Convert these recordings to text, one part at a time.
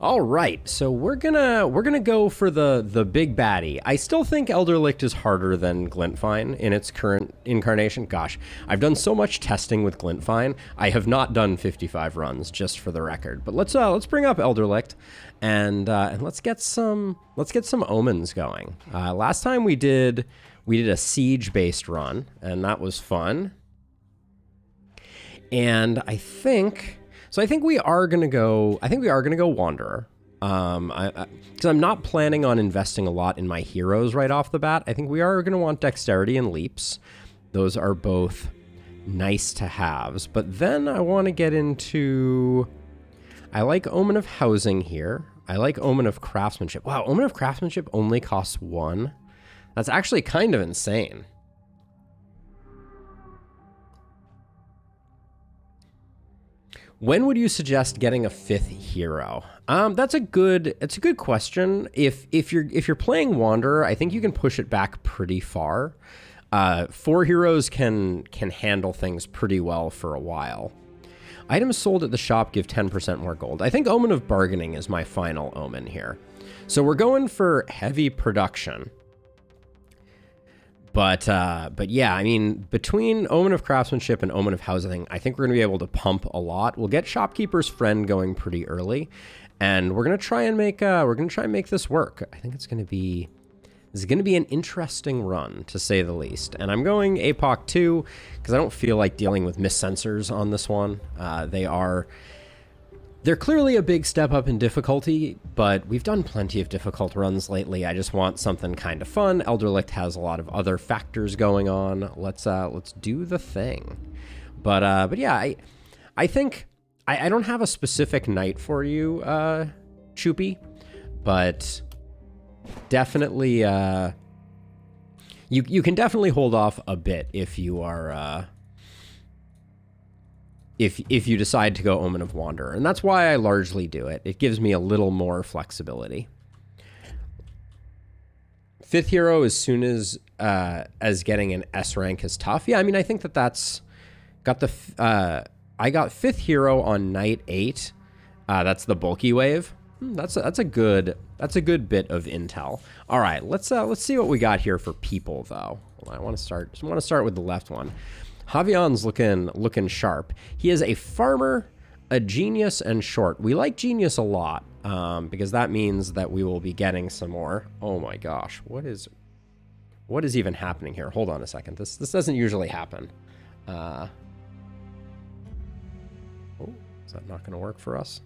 All right, so we're gonna go for the big baddie. I still think Elderlicht is harder than Glintfine in its current incarnation. Gosh, I've done so much testing with Glintfine. I have not done 55 runs, just for the record. But let's bring up Elderlicht, and let's get some omens going. Last time we did a siege based run, and that was fun. And I think we are gonna go. I think we are gonna go Wanderer. Because I'm not planning on investing a lot in my heroes right off the bat. I think we are gonna want dexterity and leaps. Those are both nice to haves. But then I want to get into. I like Omen of Housing here. I like Omen of Craftsmanship. Wow, Omen of Craftsmanship only costs 1. That's actually kind of insane. When would you suggest getting a 5th hero? It's a good question. If you're playing Wanderer, I think you can push it back pretty far. 4 heroes can handle things pretty well for a while. Items sold at the shop give 10% more gold. I think Omen of Bargaining is my final omen here. So we're going for heavy production. But yeah, I mean, between Omen of Craftsmanship and Omen of Housing, I think we're going to be able to pump a lot. We'll get Shopkeeper's Friend going pretty early, and we're going to try and make this work. I think this is going to be an interesting run, to say the least. And I'm going APOC 2 because I don't feel like dealing with missensors on this one. They're clearly a big step up in difficulty, but we've done plenty of difficult runs lately. I just want something kind of fun. Elderlicht has a lot of other factors going on. Let's do the thing. But yeah, I think I don't have a specific night for you, Choopy, but definitely you can definitely hold off a bit if you are. If you decide to go Omen of Wanderer. And that's why I largely do it. It gives me a little more flexibility. 5th hero as soon as getting an S rank is tough. Yeah, I mean, I think that's got the... I got 5th hero on night 8. That's the bulky wave. That's a good bit of intel. All right, let's see what we got here for people though. I want to start with the left one. Javion's looking sharp. He is a farmer, a genius, and short. We like genius a lot because that means that we will be getting some more. Oh my gosh, what is even happening here? Hold on a second. This doesn't usually happen. Oh, is that not going to work for us?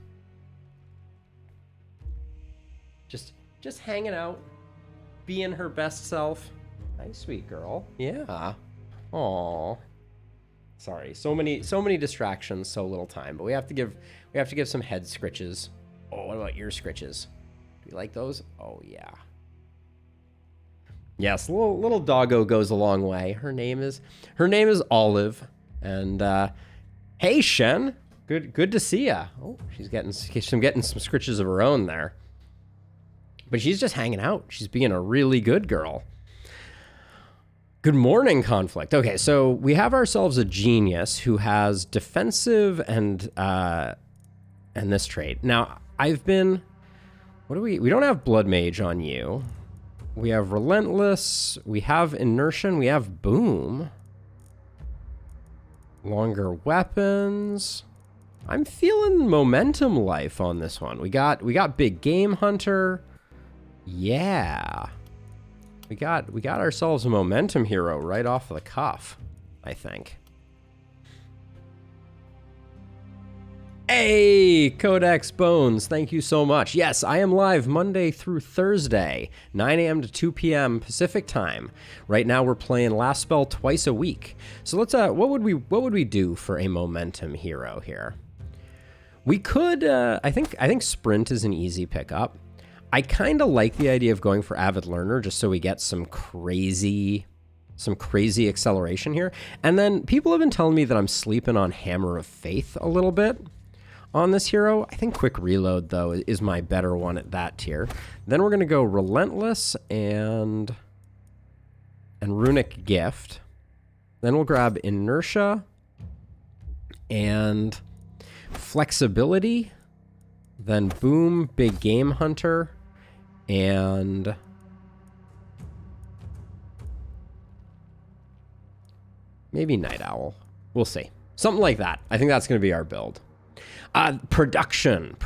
Just hanging out, being her best self. Nice, sweet girl. Yeah. Aw. Sorry, so many distractions, so little time. But we have to give some head scritches. Oh, what about ear scritches? Do you like those? Oh yeah. Yes, little doggo goes a long way. Her name is Olive, and hey Shen, good to see ya. Oh, she's getting some scritches of her own there. But she's just hanging out. She's being a really good girl. Good morning, Conflict. Okay, so we have ourselves a genius who has defensive and this trait. Now, we don't have Blood Mage on you. We have Relentless, we have Inertia, and we have Boom. Longer weapons. I'm feeling momentum life on this one. We got Big Game Hunter. Yeah. We got ourselves a momentum hero right off the cuff, I think. Hey, Codex Bones, thank you so much. Yes, I am live Monday through Thursday, 9 a.m. to 2 p.m. Pacific time. Right now we're playing Last Spell twice a week. So let's what would we do for a momentum hero here? We could I think Sprint is an easy pickup. I kind of like the idea of going for Avid Learner just so we get some crazy acceleration here. And then people have been telling me that I'm sleeping on Hammer of Faith a little bit on this hero. I think Quick Reload, though, is my better one at that tier. Then we're going to go Relentless and Runic Gift. Then we'll grab Inertia and Flexibility Then boom, big game hunter, and maybe night owl. We'll see. Something like that. I think that's going to be our build. Production.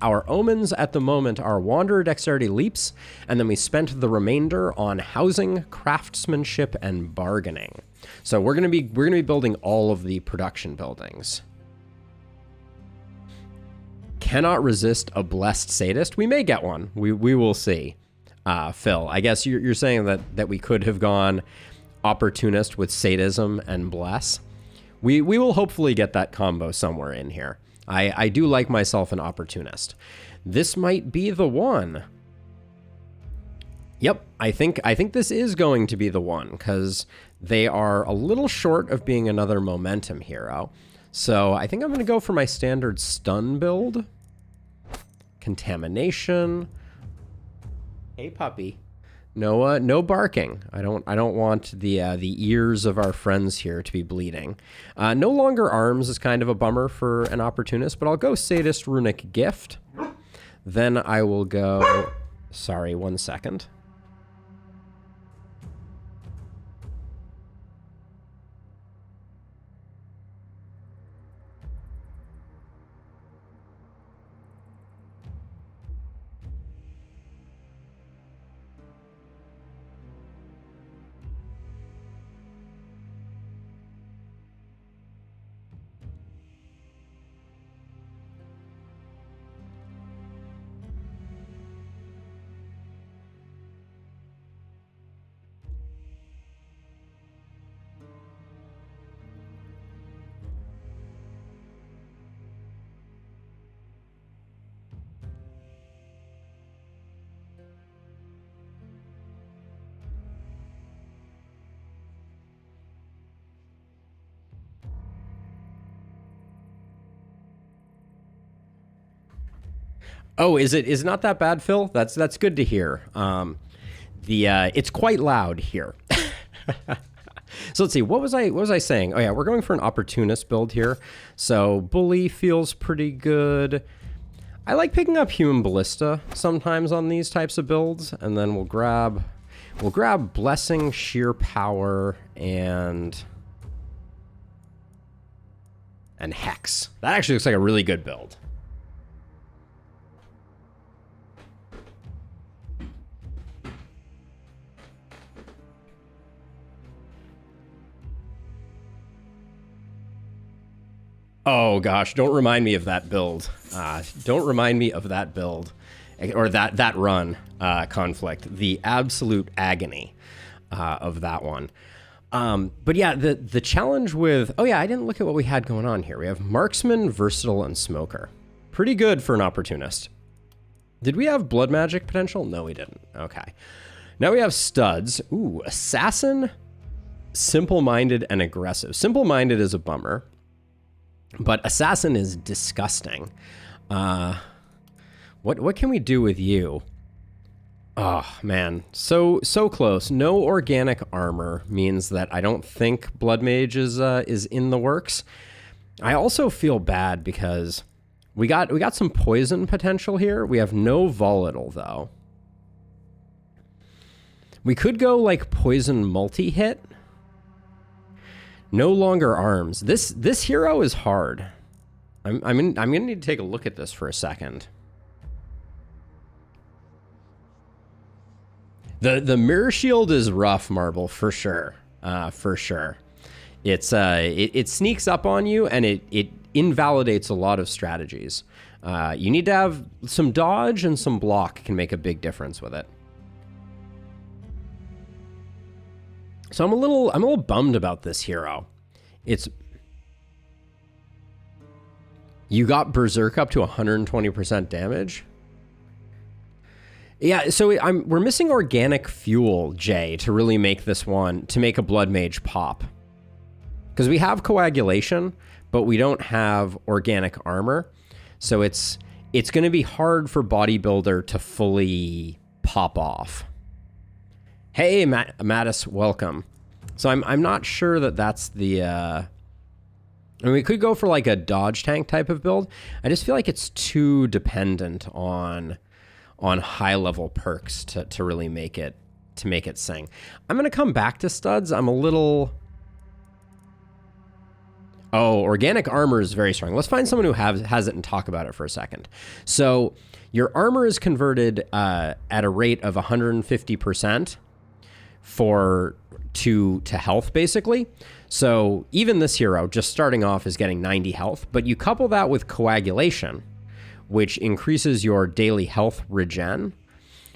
Our omens at the moment are Wanderer Dexterity Leaps, and then we spent the remainder on housing, craftsmanship, and bargaining. So we're gonna be building all of the production buildings. Cannot resist a blessed sadist. We may get one. We will see. Phil, I guess you're saying that we could have gone opportunist with sadism and bless. We will hopefully get that combo somewhere in here. I do like myself an opportunist. This might be the one. Yep, I think this is going to be the one, because they are a little short of being another momentum hero. So I think I'm going to go for my standard stun build. Contamination. Hey, puppy. No barking. I don't want the ears of our friends here to be bleeding. No longer arms is kind of a bummer for an opportunist, but I'll go Sadist Runic Gift. Then I will go... Sorry, 1 second. Oh, is it not that bad, Phil? That's good to hear. It's quite loud here. So let's see. What was I saying? Oh yeah, we're going for an opportunist build here. So bully feels pretty good. I like picking up human ballista sometimes on these types of builds, and then we'll grab blessing, sheer power, and hex. That actually looks like a really good build. Oh gosh, don't remind me of that build. Don't remind me of that build, or that run conflict. The absolute agony of that one. But yeah, the challenge with... Oh yeah, I didn't look at what we had going on here. We have Marksman, Versatile, and Smoker. Pretty good for an opportunist. Did we have Blood Magic potential? No, we didn't. Okay. Now we have Studs. Ooh, Assassin, Simple-Minded, and Aggressive. Simple-Minded is a bummer. But Assassin is disgusting. What can we do with you? Oh, man. So close. No organic armor means that I don't think Blood Mage is in the works. I also feel bad because we got some poison potential here. We have no volatile, though. We could go, like, poison multi-hit. No longer arms. This hero is hard. I'm gonna need to take a look at this for a second. The mirror shield is rough, Marble, for sure. For sure. It sneaks up on you and it invalidates a lot of strategies. You need to have some dodge and some block can make a big difference with it. So I'm a little bummed about this hero. You got Berserk up to 120% damage. Yeah, so we're missing organic fuel, Jay, to really make this one, to make a Blood Mage pop. Because we have coagulation, but we don't have organic armor. So it's going to be hard for Bodybuilder to fully pop off. Hey, Mattis, welcome. So I'm not sure that that's the And we could go for like a dodge tank type of build. I just feel like it's too dependent on high level perks to really make it sing. I'm gonna come back to studs. I'm a little. Oh, organic armor is very strong. Let's find someone who has it and talk about it for a second. So your armor is converted at a rate of 150% to health, basically. So even this hero, just starting off, is getting 90 health. But you couple that with coagulation, which increases your daily health regen,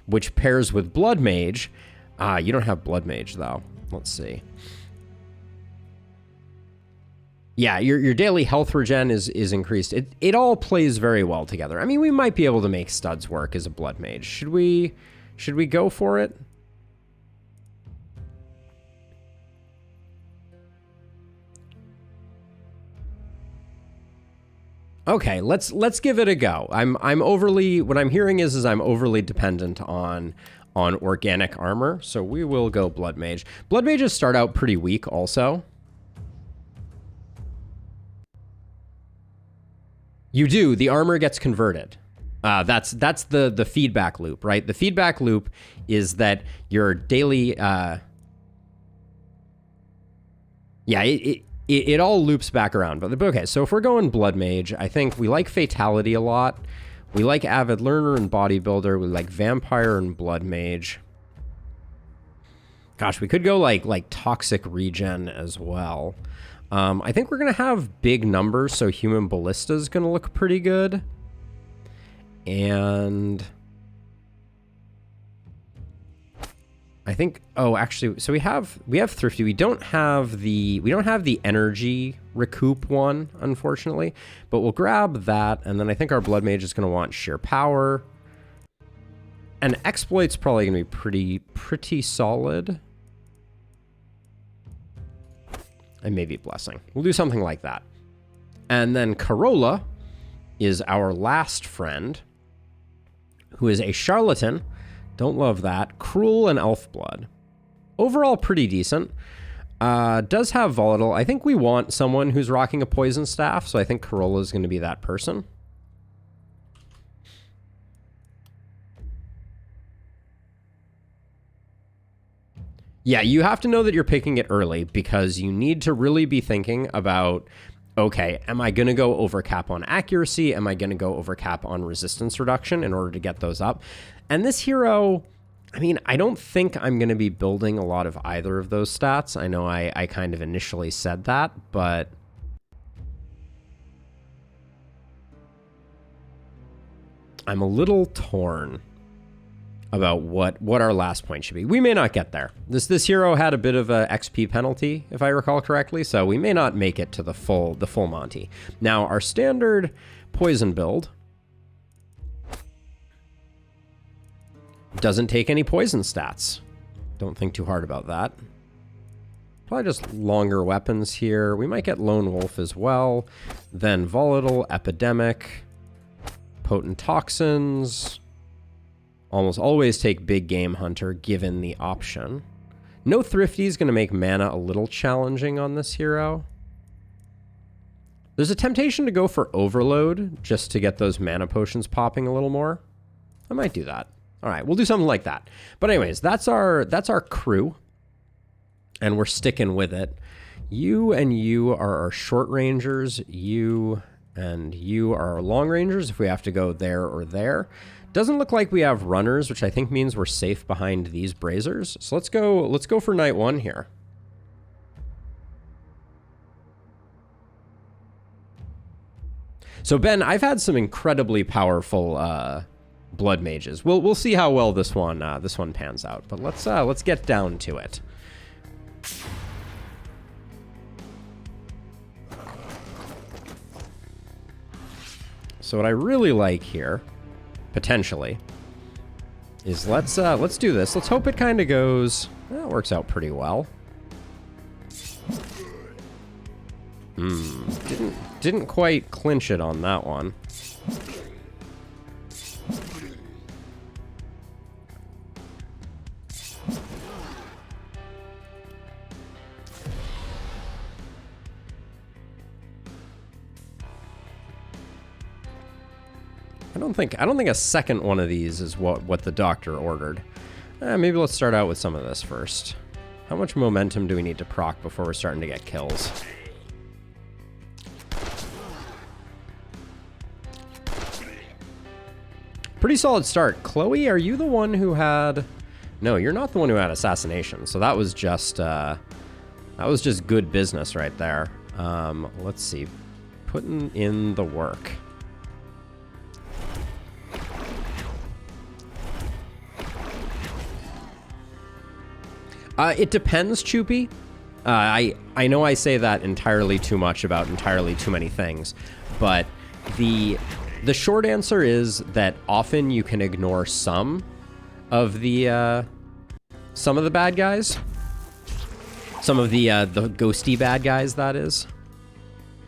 which pairs with blood mage. You don't have blood mage, though. Let's see. Yeah, your daily health regen is increased. It all plays very well together. I mean, we might be able to make studs work as a blood mage. Should we go for it? Okay, let's give it a go. I'm overly, what I'm hearing is I'm overly dependent on organic armor, so we will go blood mage. Blood mages start out pretty weak also. You do. The armor gets converted. That's the feedback loop, right? The feedback loop is that your daily... it all loops back around. But okay, so if we're going blood mage, I think we like fatality a lot. We like avid learner and bodybuilder. We like vampire and blood mage. Gosh, we could go like toxic regen as well. I think we're going to have big numbers, so human ballista is going to look pretty good. And I think, oh, actually, so we have thrifty. We don't have the energy recoup one, unfortunately, but we'll grab that. And then I think our blood mage is going to want sheer power, and exploit's probably going to be pretty solid. And maybe blessing. We'll do something like that. And then Corolla is our last friend, who is a charlatan. Don't love that. Cruel and elf blood. Overall, pretty decent. Does have volatile. I think we want someone who's rocking a poison staff, so I think Corolla is going to be that person. Yeah, you have to know that you're picking it early, because you need to really be thinking about, okay, am I going to go over cap on accuracy? Am I going to go over cap on resistance reduction in order to get those up? And this hero, I mean, I don't think I'm going to be building a lot of either of those stats. I know I kind of initially said that, but I'm a little torn about what our last point should be. We may not get there. This hero had a bit of a XP penalty, if I recall correctly, so we may not make it to the full Monty. Now, our standard poison build doesn't take any poison stats. Don't think too hard about that. Probably just longer weapons here. We might get Lone Wolf as well. Then Volatile, Epidemic, Potent Toxins. Almost always take Big Game Hunter, given the option. No Thrifty is going to make mana a little challenging on this hero. There's a temptation to go for Overload, just to get those mana potions popping a little more. I might do that. All right, we'll do something like that. But anyways, that's our crew, and we're sticking with it. You and you are our short rangers. You and you are our long rangers if we have to go there or there. Doesn't look like we have runners, which I think means we're safe behind these braziers. So let's go for night one here. So Ben, I've had some incredibly powerful blood mages. We'll see how well this one pans out. But let's get down to it. So what I really like here, potentially, is let's do this. Let's hope it kind of goes. That works out pretty well. Didn't quite clinch it on that one. I don't think a second one of these is what the doctor ordered. Maybe let's start out with some of this first. How much momentum do we need to proc before we're starting to get kills? Pretty solid start. Chloe, are you the one who had... No, you're not the one who had assassination. So that was just good business right there. Let's see. Putting in the work. It depends, Choopy. I know I say that entirely too much about entirely too many things, but the short answer is that often you can ignore some of the bad guys, some of the ghosty bad guys. That is,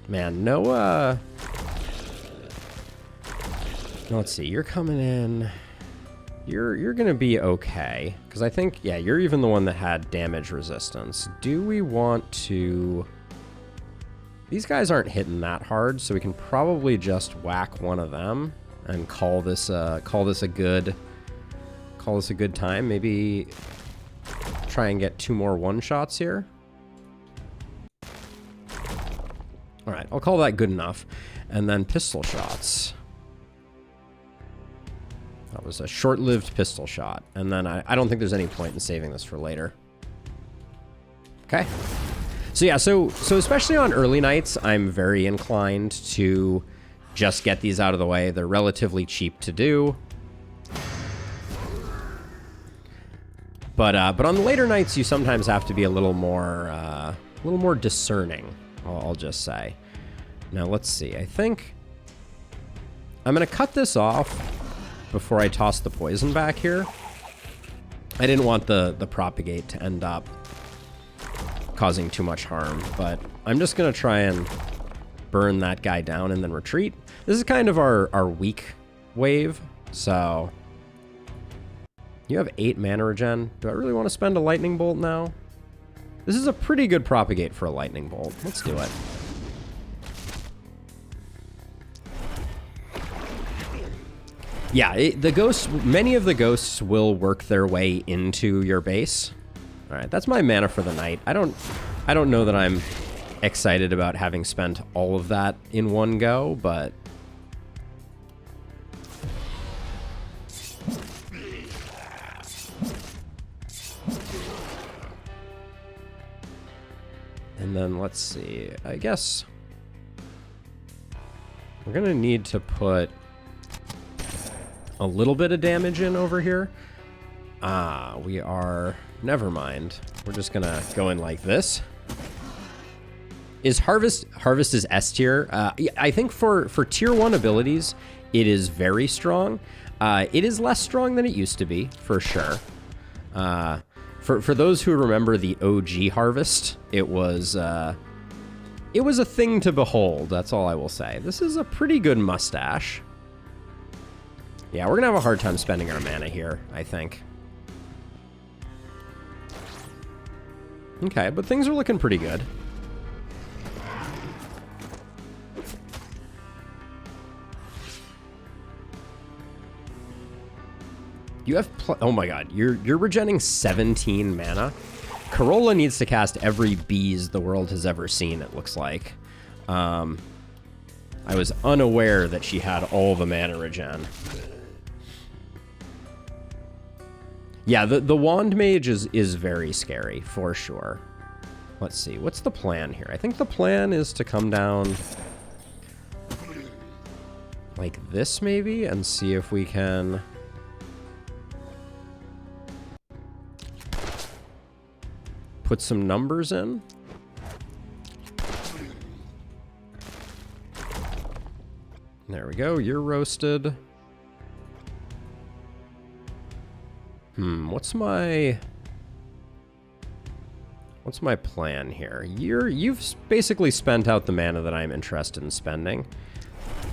man. No. Let's see. You're coming in. You're gonna be okay, because I think, yeah, you're even the one that had damage resistance. Do we want to... These guys aren't hitting that hard, so we can probably just whack one of them and call this a good time. Maybe try and get 2 more one-shots here. All right, I'll call that good enough. And then pistol shots. That was a short-lived pistol shot. And then I don't think there's any point in saving this for later. Okay. So yeah, so especially on early nights, I'm very inclined to just get these out of the way. They're relatively cheap to do. But on the later nights, you sometimes have to be a little more discerning, I'll just say. Now, let's see. I think I'm going to cut this off before I toss the poison back here. I didn't want the propagate to end up causing too much harm, but I'm just going to try and burn that guy down and then retreat. This is kind of our weak wave, so... You have 8 mana regen. Do I really want to spend a lightning bolt now? This is a pretty good propagate for a lightning bolt. Let's do it. Yeah, the ghosts, many of the ghosts will work their way into your base. All right, that's my mana for the night. I don't know that I'm excited about having spent all of that in one go, but and then let's see. I guess we're gonna need to put a little bit of damage in over here. We are... Never mind. We're just gonna go in like this. Is Harvest is S tier? I think for tier 1 abilities, it is very strong. It is less strong than it used to be, for sure. For those who remember the OG Harvest, it was a thing to behold. That's all I will say. This is a pretty good mustache. Yeah, we're gonna have a hard time spending our mana here, I think. Okay, but things are looking pretty good. You have oh my god, you're regenning 17 mana. Corolla needs to cast every bees the world has ever seen, it looks like. I was unaware that she had all the mana regen. Yeah, the Wand Mage is very scary, for sure. Let's see, what's the plan here? I think the plan is to come down like this, maybe, and see if we can... put some numbers in. There we go, you're roasted. What's my plan here? You've basically spent out the mana that I'm interested in spending.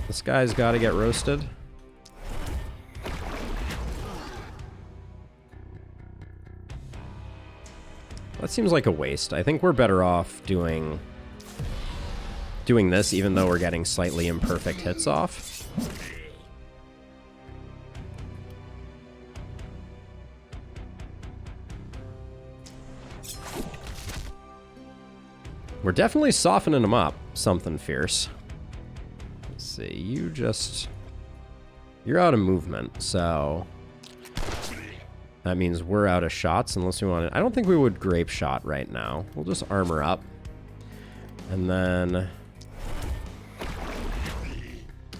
This guy's got to get roasted. That seems like a waste. I think we're better off doing this, even though we're getting slightly imperfect hits off. We're definitely softening them up. Something fierce. Let's see. You're out of movement, so that means we're out of shots unless we want to. I don't think we would grape shot right now. We'll just armor up. And then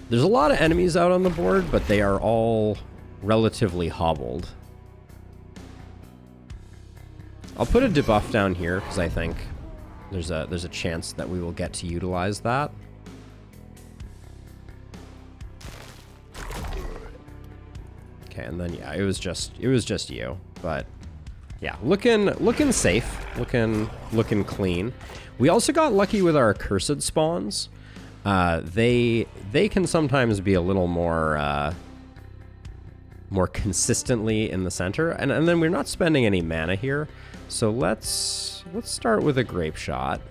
there's a lot of enemies out on the board, but they are all relatively hobbled. I'll put a debuff down here because I think there's a chance that we will get to utilize that. Okay, and then yeah, it was just you, but yeah, looking safe, looking clean. We also got lucky with our accursed spawns. They can sometimes be a little more consistently in the center, and then we're not spending any mana here, so let's start with a grape shot.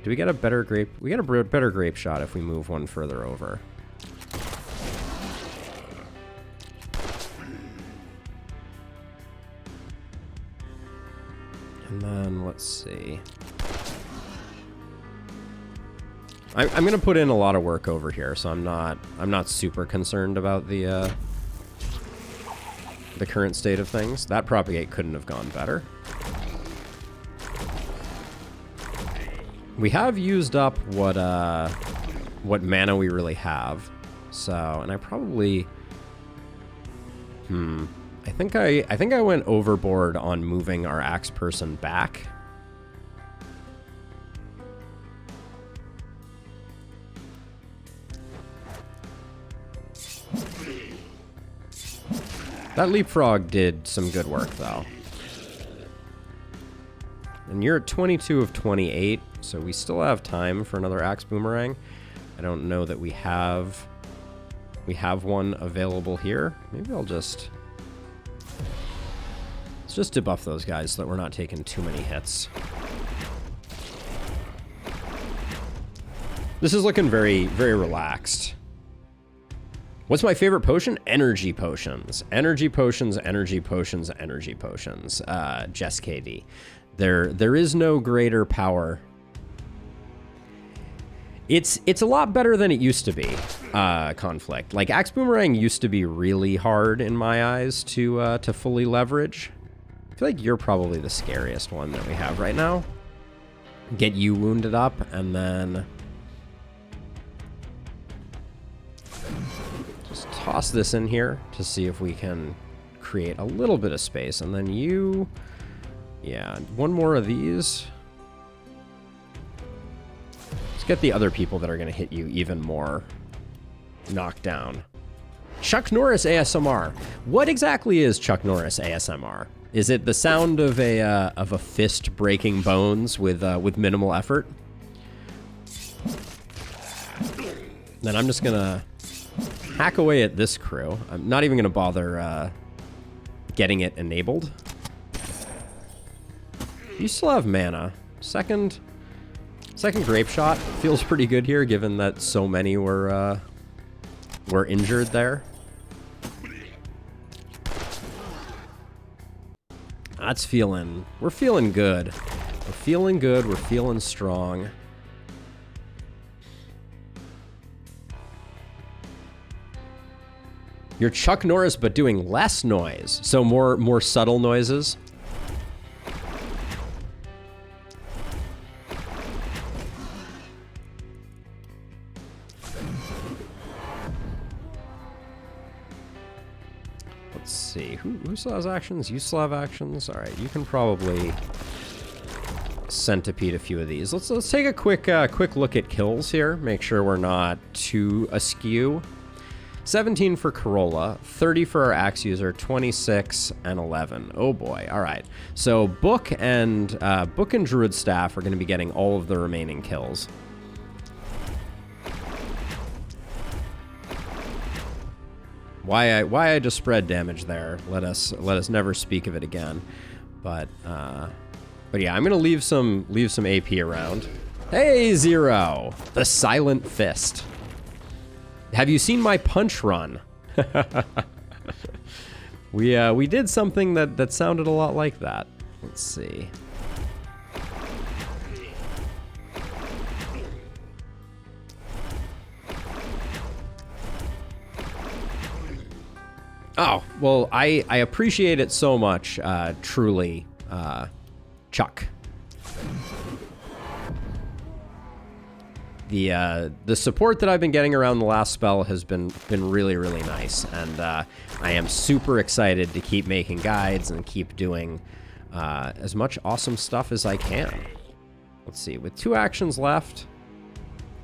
Do we get a better grape? We get a better grape shot if we move one further over. And then let's see. I'm gonna put in a lot of work over here, so I'm not super concerned about the current state of things. That propagate couldn't have gone better. We have used up what mana we really have. So, and I probably I think I went overboard on moving our axe person back. That leapfrog did some good work, though. And you're at 22 of 28, so we still have time for another axe boomerang. I don't know that we have one available here. Maybe let's just debuff those guys so that we're not taking too many hits. This is looking very, very relaxed. What's my favorite potion? Energy potions. Energy potions, energy potions, energy potions. Jess KD. There is no greater power. It's a lot better than it used to be, Conflict. Like, Axe Boomerang used to be really hard in my eyes to fully leverage. I feel like you're probably the scariest one that we have right now. Get you wounded up, and then just toss this in here to see if we can create a little bit of space. And then you, yeah, one more of these. Let's get the other people that are going to hit you even more knocked down. Chuck Norris ASMR. What exactly is Chuck Norris ASMR? Is it the sound of a fist breaking bones with minimal effort? Then I'm just gonna hack away at this crew. I'm not even gonna bother getting it enabled. You still have mana. Second grape shot feels pretty good here, given that so many were injured there. That's feeling, we're feeling good. We're feeling good, we're feeling strong. You're Chuck Norris, but doing less noise. So more subtle noises. Let's see, who still has actions? You still have actions? All right, you can probably centipede a few of these. Let's take a quick look at kills here. Make sure we're not too askew. 17 for Corolla, 30 for our axe user, 26 and 11. Oh boy! All right, so Book and Druid Staff are going to be getting all of the remaining kills. Why I just spread damage there? Let us never speak of it again. But yeah, I'm gonna leave some AP around. Hey, Zero, the Silent Fist. Have you seen my punch run? We did something that sounded a lot like that. Let's see. Oh, well, I appreciate it so much, truly, Chuck. The support that I've been getting around the last spell has been really, really nice, and I am super excited to keep making guides and keep doing as much awesome stuff as I can. Let's see, with 2 actions left,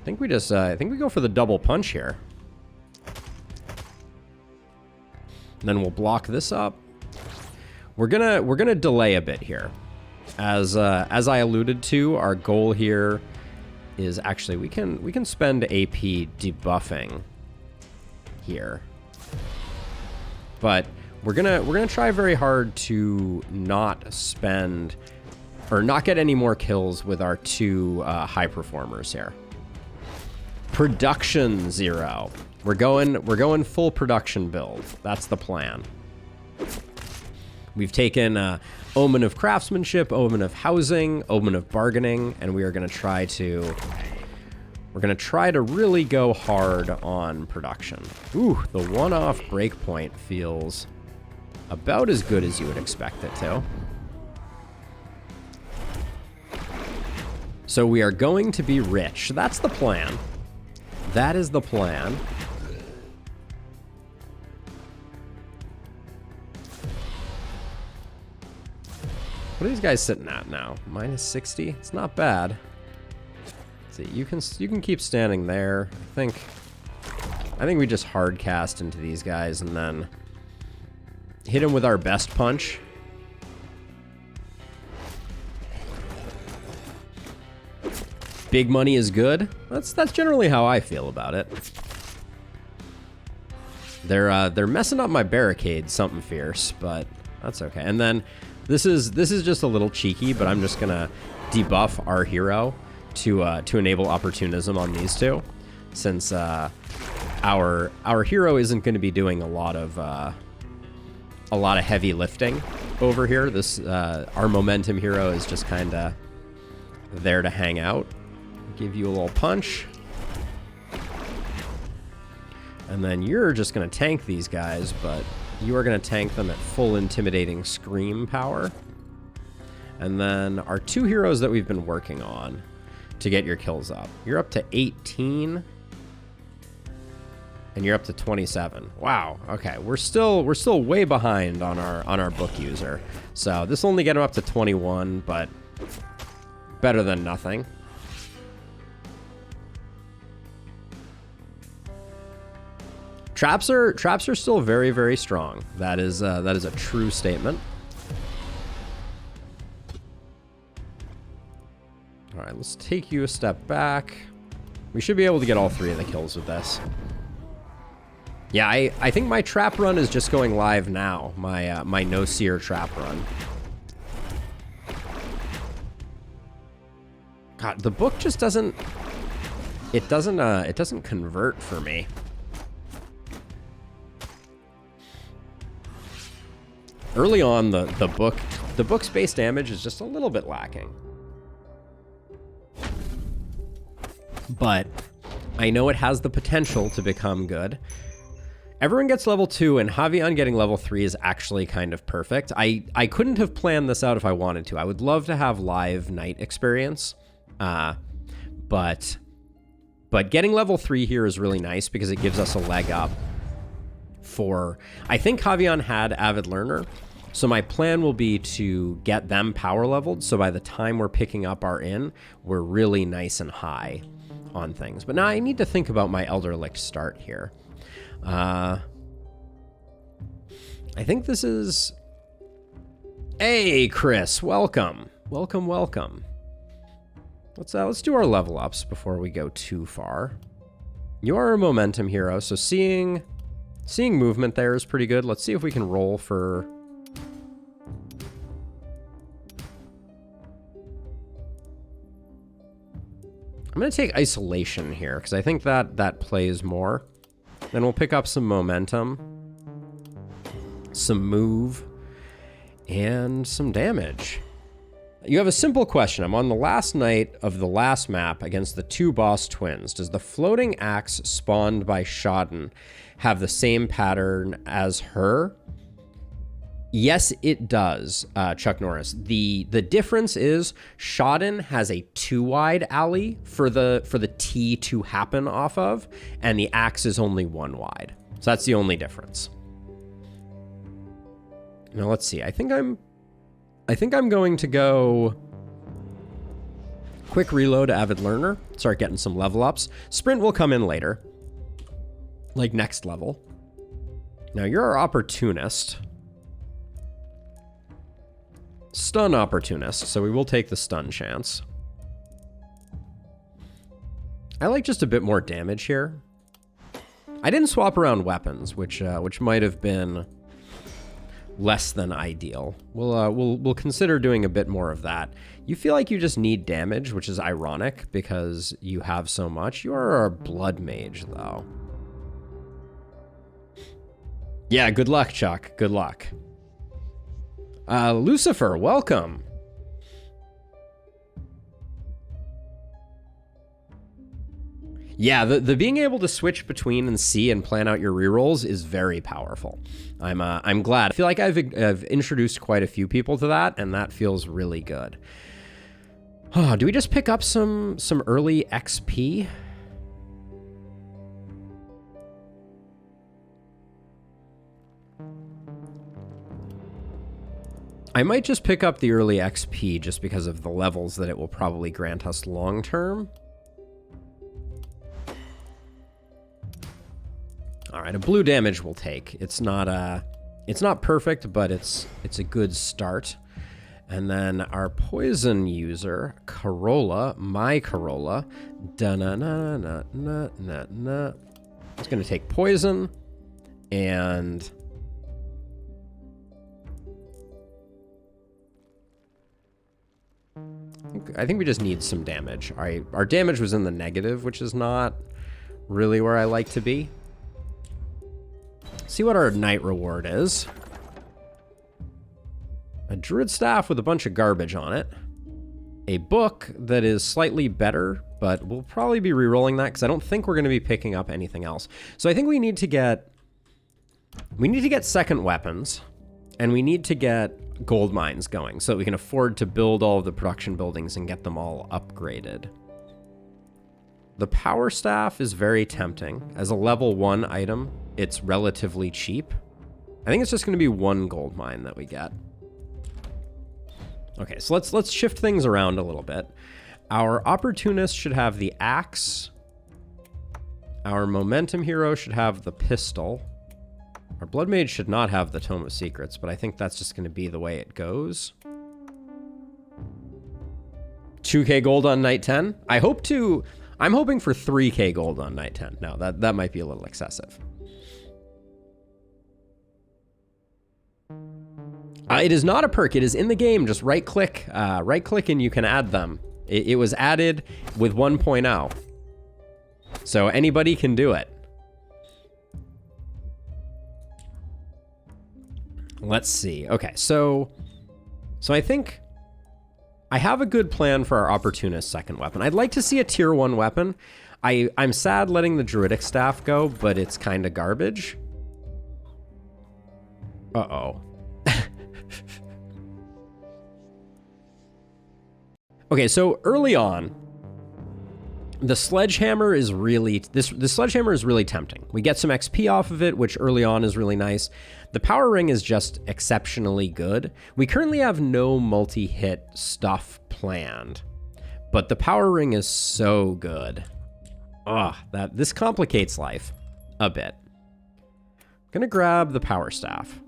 I think we just I think we go for the double punch here. And then we'll block this up. We're gonna delay a bit here, as I alluded to. Our goal here is actually we can spend AP debuffing here, but we're gonna try very hard to not spend or not get any more kills with our 2 high performers here. Production 0. We're going full production build. That's the plan. We've taken Omen of Craftsmanship, Omen of Housing, Omen of Bargaining, and we are going to try to really go hard on production. Ooh, the one-off breakpoint feels about as good as you would expect it to. So we are going to be rich. That's the plan. That is the plan. What are these guys sitting at now? Minus 60? It's not bad. Let's see, you can keep standing there. I think we just hard cast into these guys and then hit him with our best punch. Big money is good. That's generally how I feel about it. They're messing up my barricade something fierce, but that's okay. And then this is just a little cheeky, but I'm just gonna debuff our hero to enable opportunism on these 2, since our hero isn't going to be doing a lot of heavy lifting over here. This our momentum hero is just kind of there to hang out. Give you a little punch. And then you're just going to tank these guys, but you are going to tank them at full intimidating scream power. And then our 2 heroes that we've been working on to get your kills up. You're up to 18. And you're up to 27. Wow. Okay, we're still way behind on our book user. So this will only get him up to 21, but better than nothing. Traps are still very, very strong. That is a true statement. All right, let's take you a step back. We should be able to get all 3 of the kills with this. Yeah, I think my trap run is just going live now. My no seer trap run. God, the book just doesn't. It doesn't convert for me. Early on, the book's base damage is just a little bit lacking. But I know it has the potential to become good. Everyone gets level 2, and Javion getting level 3 is actually kind of perfect. I couldn't have planned this out if I wanted to. I would love to have live night experience. But getting level 3 here is really nice because it gives us a leg up. I think Javion had Avid Learner, so my plan will be to get them power leveled, so by the time we're picking up our inn, we're really nice and high on things. But now I need to think about my Elderlick start here. I think this is... Hey, Chris, welcome. Welcome. Let's do our level ups before we go too far. You are a momentum hero, so seeing movement there is pretty good. Let's see if we can roll for... I'm going to take isolation here, because I think that plays more. Then we'll pick up some momentum, some move, and some damage. You have a simple question. I'm on the last night of the last map against the two boss twins. Does the floating axe spawned by Shodden have the same pattern as her? Yes, it does, Chuck Norris. The difference is Shodden has a 2-wide alley for the T to happen off of, and the axe is only 1 wide. So that's the only difference. Now let's see. I think I'm going to go quick reload Avid Learner, start getting some level ups. Sprint will come in later, like next level. Now you're our opportunist. Stun opportunist, so we will take the stun chance. I like just a bit more damage here. I didn't swap around weapons, which might have been less than ideal. We'll consider doing a bit more of that. You feel like you just need damage, which is ironic because you have so much. You are a blood mage, though. Yeah, good luck, Chuck. Good luck. Lucifer, welcome. Yeah, the being able to switch between and see and plan out your rerolls is very powerful. I'm glad. I feel like I've introduced quite a few people to that, and that feels really good. Oh, do we just pick up some early XP? I might just pick up the early XP just because of the levels that it will probably grant us long term. All right, a blue damage we'll take. It's not perfect, but it's a good start. And then our poison user, Corolla, my Corolla, da-na-na-na-na-na-na. It's gonna take poison, and I think we just need some damage. All right, our damage was in the negative, which is not really where I like to be. See what our night reward is. A druid staff with a bunch of garbage on it. A book that is slightly better, but we'll probably be re-rolling that because I don't think we're going to be picking up anything else. So I think we need to get second weapons, and we need to get gold mines going so that we can afford to build all of the production buildings and get them all upgraded. The power staff is very tempting. As a level 1 item, it's relatively cheap. I think it's just going to be 1 gold mine that we get. Okay, so let's shift things around a little bit. Our opportunist should have the axe. Our momentum hero should have the pistol. Our blood mage should not have the Tome of Secrets, but I think that's just going to be the way it goes. 2k gold on night 10. I'm hoping for 3k gold on night 10. No, that might be a little excessive. It is not a perk. It is in the game. Just right click and you can add them. It was added with 1.0. So anybody can do it. Let's see. Okay, so I think I have a good plan for our opportunist second weapon. I'd like to see a tier 1 weapon. I'm sad letting the druidic staff go, but it's kind of garbage. Uh-oh. Okay, so early on, the sledgehammer is really the sledgehammer is really tempting. We get some XP off of it, which early on is really nice. The power ring is just exceptionally good. We currently have no multi-hit stuff planned, but the power ring is so good. This complicates life a bit. I'm gonna grab the power staff.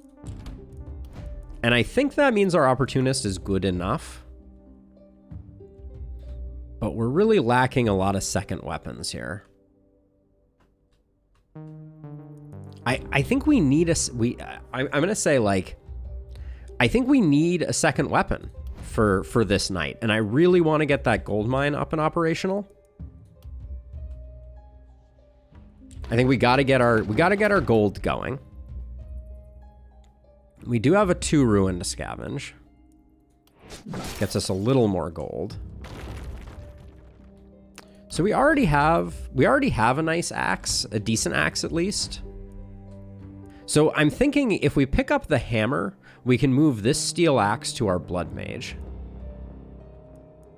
And I think that means our opportunist is good enough. But we're really lacking a lot of second weapons here. I think we need I'm gonna say, like, I think we need a second weapon for this night, and I really want to get that gold mine up and operational. I think we gotta get our gold going. We do have a 2 ruin to scavenge. Gets us a little more gold. So we already have a nice axe, a decent axe at least. So I'm thinking if we pick up the hammer, we can move this steel axe to our blood mage.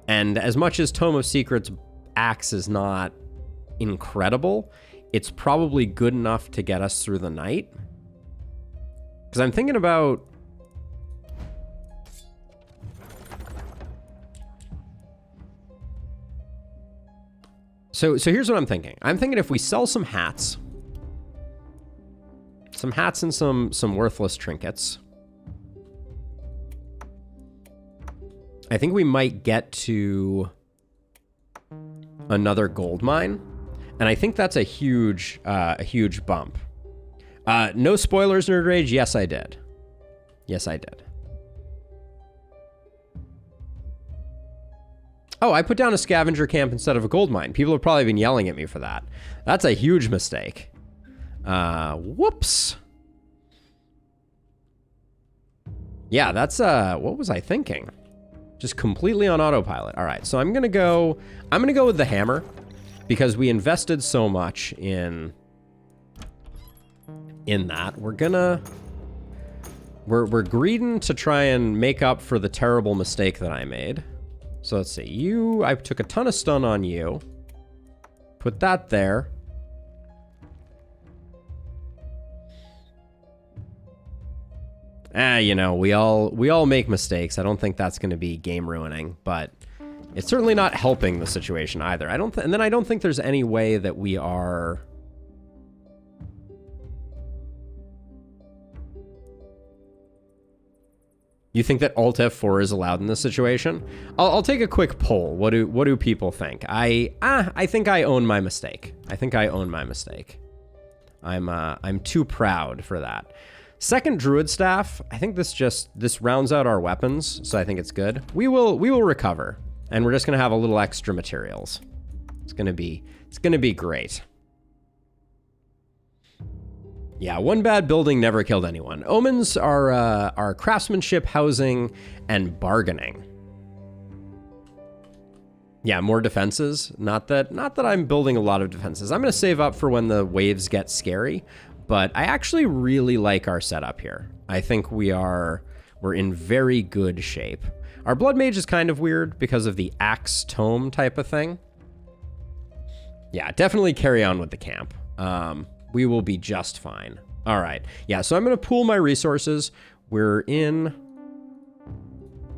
And as much as Tome of Secrets axe is not incredible, it's probably good enough to get us through the night. Because I'm thinking about... So here's what I'm thinking. I'm thinking if we sell some hats and some worthless trinkets, I think we might get to another gold mine, and I think that's a huge bump. No spoilers, Nerd Rage. Yes, I did. Yes, I did. Oh, I put down a scavenger camp instead of a gold mine. People have probably been yelling at me for that. That's a huge mistake. Whoops. Yeah, that's, what was I thinking? Just completely on autopilot. All right, so I'm gonna go with the hammer because we invested so much in that. We're greeding to try and make up for the terrible mistake that I made. So let's see, I took a ton of stun on you. Put that there. You know, we all make mistakes. I don't think that's going to be game ruining, but it's certainly not helping the situation either. And then I don't think there's any way that we are... You think that Alt F4 is allowed in this situation? I'll take a quick poll. What do people think? I think I own my mistake. I think I own my mistake. I'm too proud for that. Second Druid Staff, I think this rounds out our weapons, so I think it's good. We will recover, and we're just gonna have a little extra materials. It's gonna be great. Yeah, one bad building never killed anyone. Omens are craftsmanship, housing, and bargaining. Yeah, more defenses. Not that I'm building a lot of defenses. I'm gonna save up for when the waves get scary, but I actually really like our setup here. I think we're in very good shape. Our Blood Mage is kind of weird because of the axe tome type of thing. Yeah, definitely carry on with the camp. We will be just fine. All right. Yeah, so I'm going to pool my resources. We're in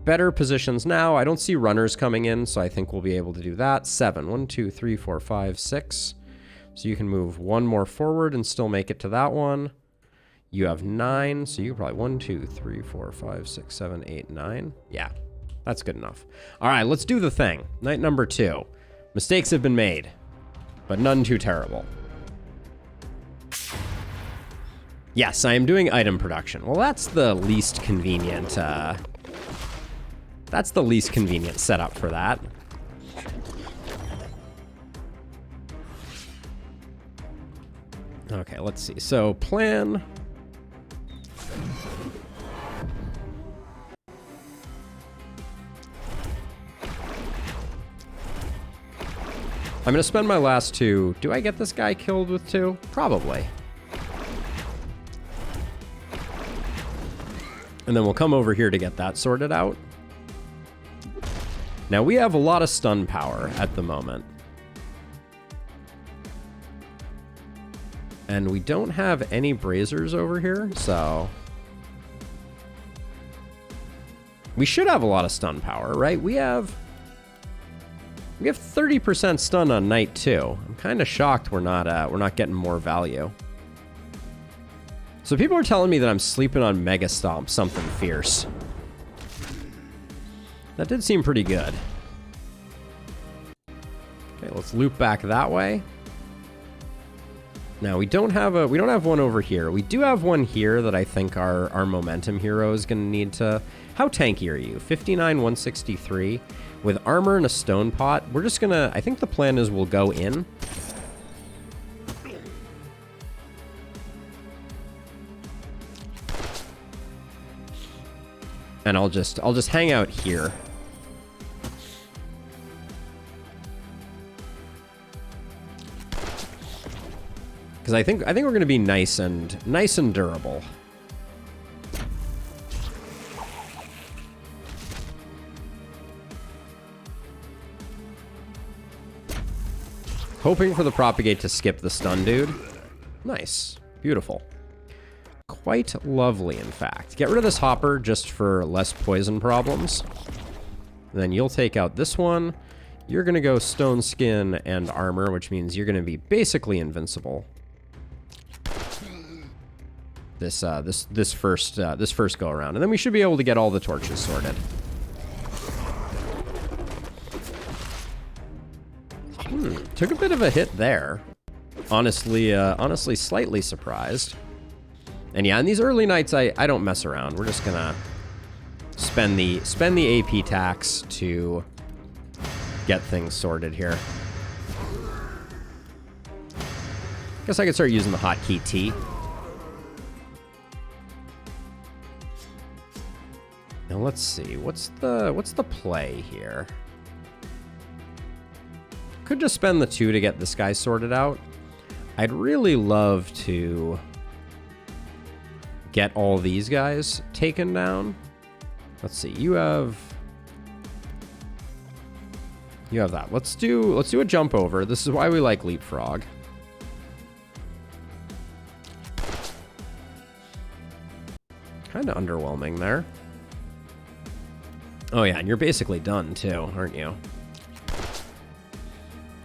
better positions now. I don't see runners coming in, so I think we'll be able to do that. 7. 1, 2, 3, 4, 5, 6. So you can move one more forward and still make it to that one. You have 9, so you can probably 1, 2, 3, 4, 5, 6, 7, 8, 9. Yeah, that's good enough. All right, let's do the thing. Night number 2. Mistakes have been made, but none too terrible. Yes, I am doing item production. Well, that's the least convenient, setup for that. Okay, let's see. So, plan. I'm going to spend my last 2. Do I get this guy killed with 2? Probably. And then we'll come over here to get that sorted out. Now, we have a lot of stun power at the moment. And we don't have any braziers over here, so... We should have a lot of stun power, right? We have 30% stun on night 2. I'm kind of shocked we're not getting more value. So people are telling me that I'm sleeping on Mega Stomp, something fierce. That did seem pretty good. Okay, let's loop back that way. Now we don't have one over here. We do have one here that I think our momentum hero is going to need to... How tanky are you? 59, 163 with armor and a stone pot. We're just gonna... I think the plan is we'll go in. And I'll just hang out here Because I think we're going to be nice and durable. Hoping for the propagate to skip the stun dude. Nice. Beautiful. Quite lovely, in fact. Get rid of this hopper just for less poison problems. And then you'll take out this one. You're going to go stone skin and armor, which means you're going to be basically invincible. This first go around. And then we should be able to get all the torches sorted. Took a bit of a hit there. Honestly, slightly surprised. And yeah, in these early nights, I don't mess around. We're just gonna spend the AP tax to get things sorted here. Guess I could start using the hotkey T. Now let's see, what's the play here? Could just spend the 2 to get this guy sorted out. I'd really love to get all these guys taken down. Let's see, you have that. Let's do a jump over. This is why we like leapfrog. Kind of underwhelming there. Oh yeah, and you're basically done too, aren't you?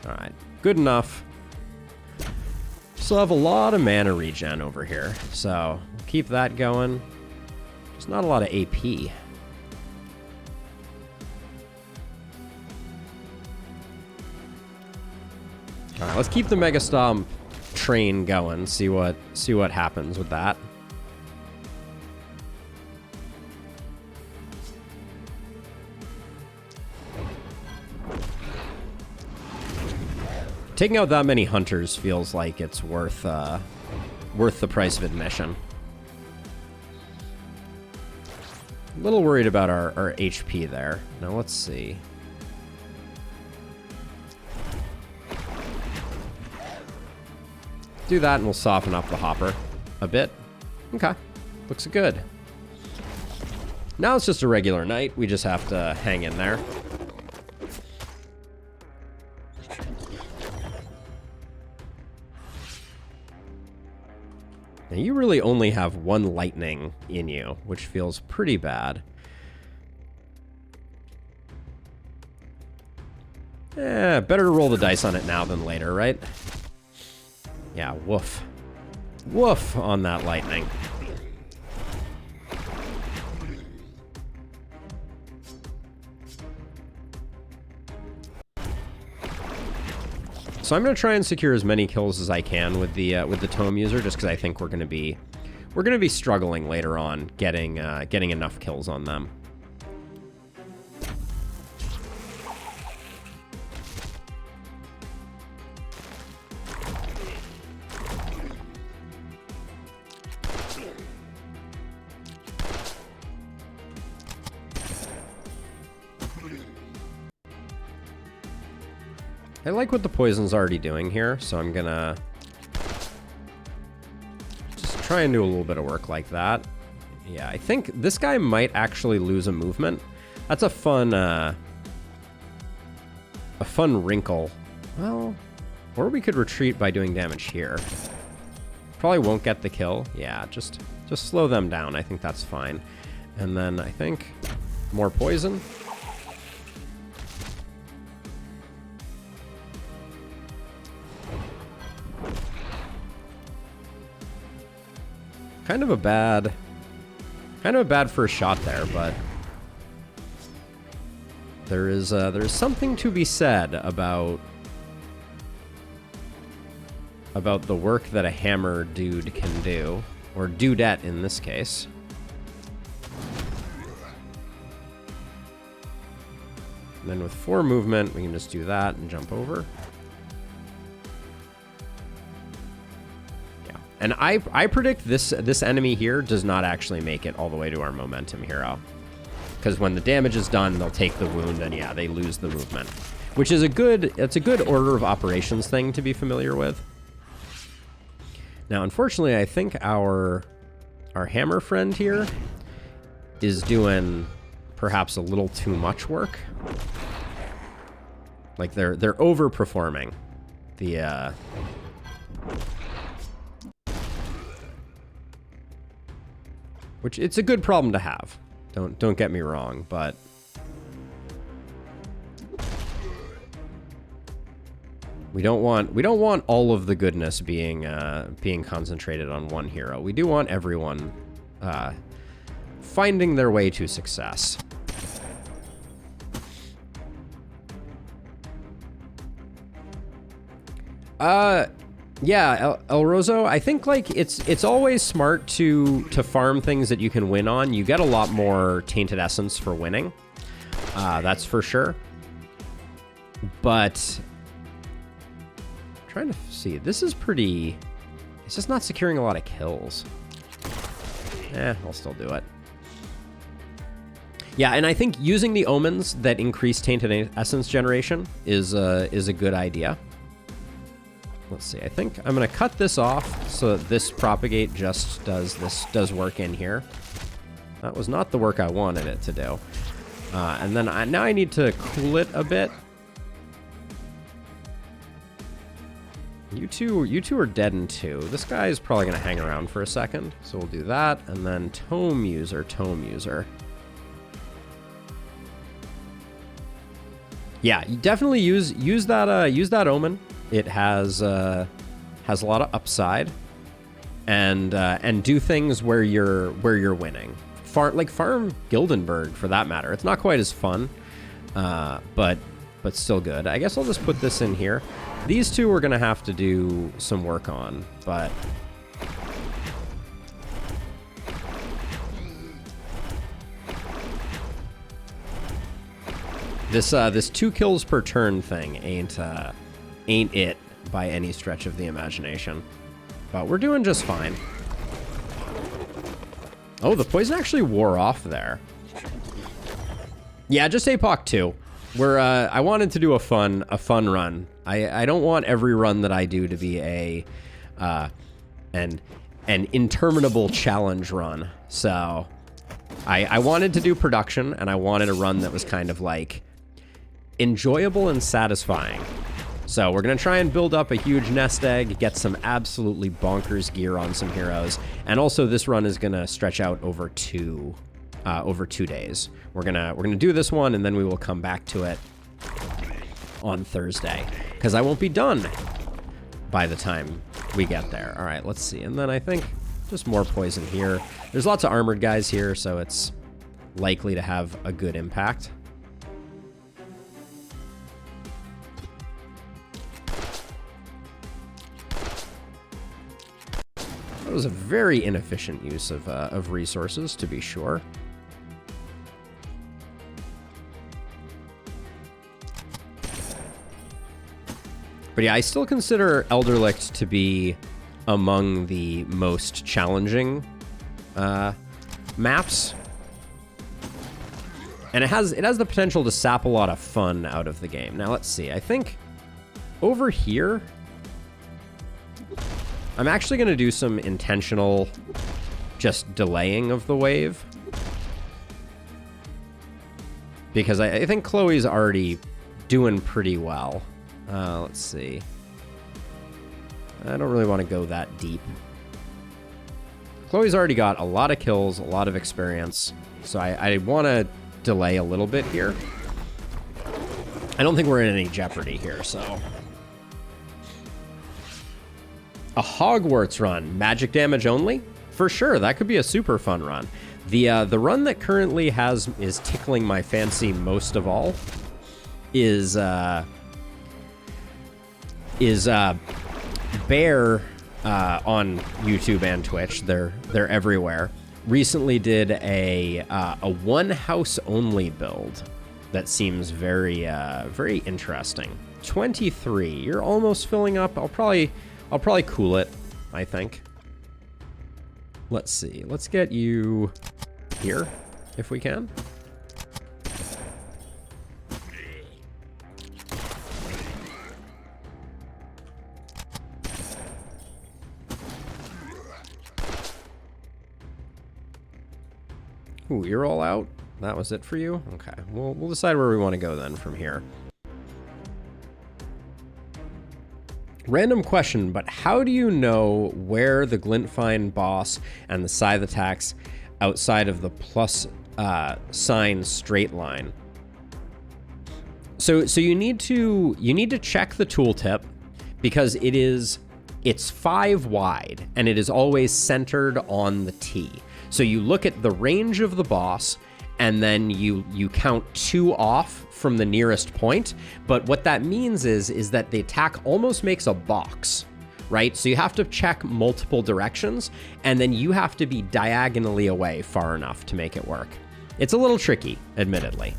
All right, good enough. Still have a lot of mana regen over here, so we'll keep that going. There's not a lot of AP. All right, let's keep the Mega Stomp train going. See what happens with that. Taking out that many hunters feels like it's worth the price of admission. A little worried about our HP there. Now let's see. Do that and we'll soften up the hopper a bit. Okay, looks good. Now it's just a regular night. We just have to hang in there. Now you really only have 1 lightning in you, which feels pretty bad. Better to roll the dice on it now than later, right? Yeah, woof. Woof on that lightning. So I'm going to try and secure as many kills as I can with the tome user, just because I think we're going to be struggling later on getting enough kills on them. I like what the poison's already doing here, so I'm gonna just try and do a little bit of work like that. Yeah, I think this guy might actually lose a movement. That's a fun wrinkle. Well, or we could retreat by doing damage here. Probably won't get the kill. Yeah, just slow them down. I think that's fine. And then I think more poison. Kind of a bad first shot there, but there's something to be said about the work that a hammer dude can do, or dudette in this case. And then with 4 movement, we can just do that and jump over. And I predict this enemy here does not actually make it all the way to our momentum hero. Because when the damage is done, they'll take the wound, and yeah, they lose the movement. Which is it's a good order of operations thing to be familiar with. Now, unfortunately, I think our hammer friend here is doing perhaps a little too much work. Like they're overperforming the which it's a good problem to have. Don't get me wrong, but we don't want all of the goodness being concentrated on one hero. We do want everyone finding their way to success. Yeah, El Roso, I think like it's always smart to farm things that you can win on. You get a lot more tainted essence for winning. That's for sure. But I'm trying to see, this is pretty, it's just not securing a lot of kills. I'll still do it. Yeah, and I think using the omens that increase tainted essence generation is a good idea. Let's see, I think I'm going to cut this off so that this propagate just does work in here. That was not the work I wanted it to do. And then now I need to cool it a bit. You two are dead in 2. This guy is probably going to hang around for a second, so we'll do that. And then tome user. Yeah, you definitely use that omen. It has a lot of upside, and do things where you're winning. Farm Gildenberg for that matter. It's not quite as fun, but still good. I guess I'll just put this in here. These two we're gonna have to do some work on, but this 2 kills per turn thing ain't it by any stretch of the imagination. But we're doing just fine. Oh, the poison actually wore off there. Yeah, just APOC 2. I wanted to do a fun run. I don't want every run that I do to be an interminable challenge run. So I wanted to do production, and I wanted a run that was kind of like enjoyable and satisfying. So we're going to try and build up a huge nest egg, get some absolutely bonkers gear on some heroes. And also this run is going to stretch out over 2 days. We're going to do this one, and then we will come back to it on Thursday, because I won't be done by the time we get there. All right, let's see. And then I think just more poison here. There's lots of armored guys here, so it's likely to have a good impact. That was a very inefficient use of resources, to be sure. But yeah, I still consider Elderlicht to be among the most challenging maps. And it has the potential to sap a lot of fun out of the game. Now let's see, I think over here, I'm actually going to do some intentional just delaying of the wave. Because I think Chloe's already doing pretty well. Let's see. I don't really want to go that deep. Chloe's already got a lot of kills, a lot of experience. So I want to delay a little bit here. I don't think we're in any jeopardy here, so... A Hogwarts run, magic damage only? For sure, that could be a super fun run. The run that currently is tickling my fancy most of all is Bear on YouTube and Twitch. They're everywhere. Recently did a one house only build that seems very interesting. 23. You're almost filling up. I'll probably cool it, I think. Let's see. Let's get you here, if we can. Ooh, you're all out? That was it for you? Okay, we'll decide where we want to go then from here. Random question, but how do you know where the Glintfine boss and the Scythe attacks outside of the plus sign straight line? So you need to check the tooltip because it's 5 wide and it is always centered on the T. So you look at the range of the boss and then you count 2 off from the nearest point. But what that means is that the attack almost makes a box, right? So you have to check multiple directions and then you have to be diagonally away far enough to make it work. It's a little tricky, admittedly.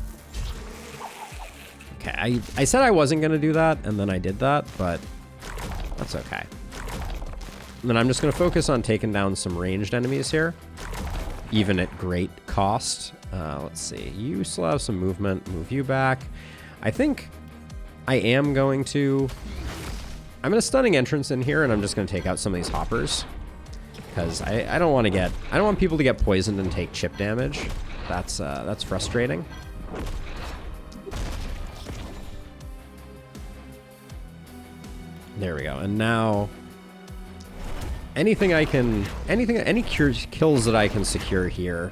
Okay, I said I wasn't gonna do that and then I did that, but that's okay. And then I'm just gonna focus on taking down some ranged enemies here, even at great cost. Let's see, you still have some movement, move you back. I think I am going to, I'm gonna stunning entrance in here and I'm just gonna take out some of these hoppers because I don't want people to get poisoned and take chip damage. That's frustrating. There we go. And now any kills that I can secure here.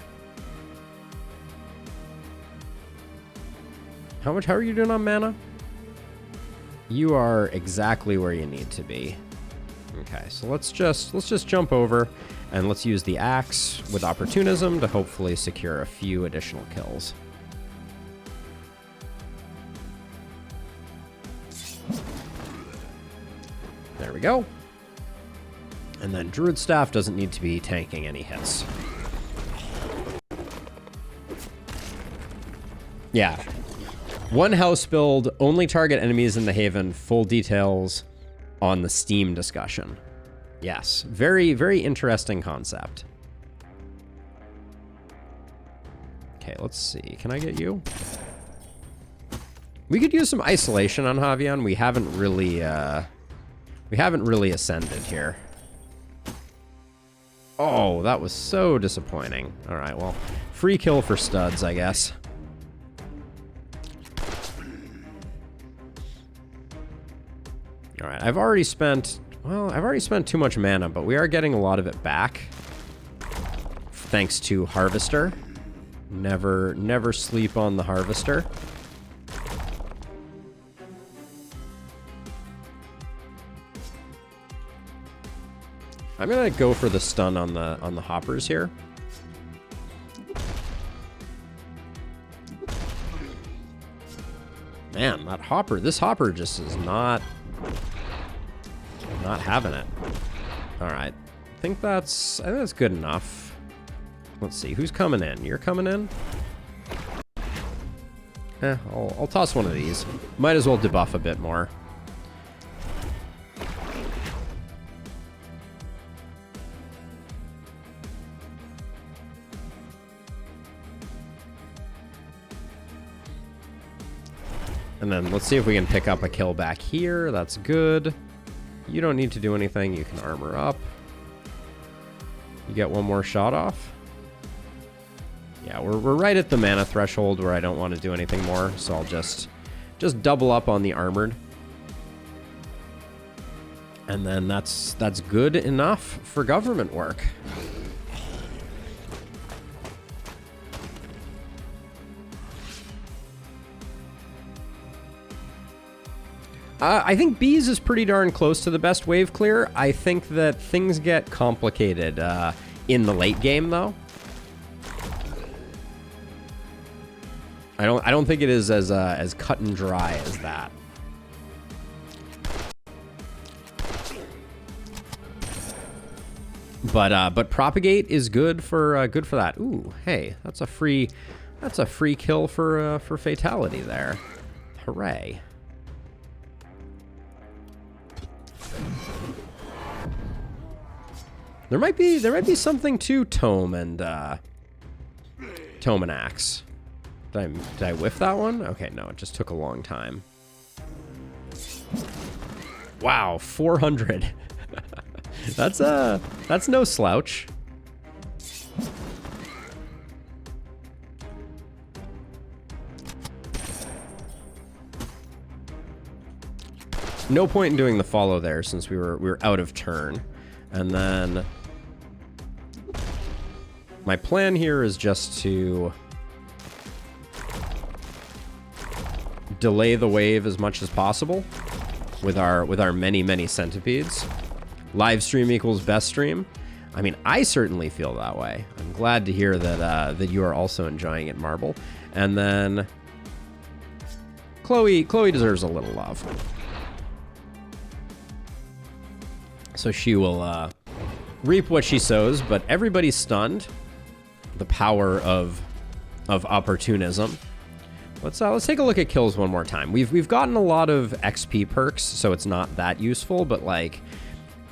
How are you doing on mana? You are exactly where you need to be. Okay, so let's just jump over and let's use the axe with opportunism to hopefully secure a few additional kills. There we go. And then Druid Staff doesn't need to be tanking any hits. Yeah. One house build, only target enemies in the Haven, full details on the Steam discussion. Yes, very, very interesting concept. Okay, let's see. Can I get you? We could use some isolation on Javion. We haven't really ascended here. Oh, that was so disappointing. All right, well, free kill for studs, I guess. All right, I've already spent too much mana, but we are getting a lot of it back. Thanks to Harvester. Never sleep on the Harvester. I'm gonna go for the stun on the hoppers here. Man, this hopper just is not having it. All right, I think that's good enough. Let's see, who's coming in? You're coming in? I'll toss one of these. Might as well debuff a bit more. And then let's see if we can pick up a kill back here. That's good. You don't need to do anything. You can armor up. You get one more shot off. Yeah, we're right at the mana threshold where I don't want to do anything more, so I'll just double up on the armored. And then that's good enough for government work. I think Bees is pretty darn close to the best wave clear. I think that things get complicated in the late game, though. I don't think it is as cut and dry as that. But propagate is good for that. Ooh, hey, that's a free kill for fatality there. Hooray. There might be something to Tome and Axe. Did I whiff that one? Okay, no, it just took a long time. Wow, 400. That's no slouch. no point in doing the follow there since we were out of turn. And then my plan here is just to delay the wave as much as possible with our many centipedes. Live stream equals best stream. I mean, I certainly feel that way. I'm glad to hear that that you are also enjoying it, Marble. And then Chloe deserves a little love. So she will reap what she sows, but everybody's stunned. The power of opportunism. Let's take a look at kills one more time. We've gotten a lot of XP perks, so it's not that useful, but like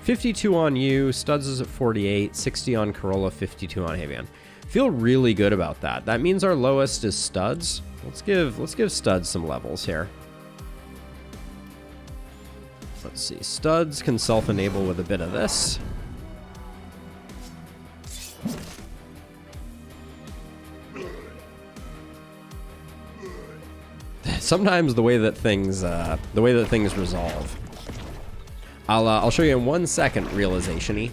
52 on you, Studs is at 48, 60 on Corolla, 52 on Havian. Feel really good about that. That means our lowest is Studs. Let's give Studs some levels here. Let's see. Studs can self-enable with a bit of this. Sometimes the way that things resolve. I'll show you in 1 second realization-y.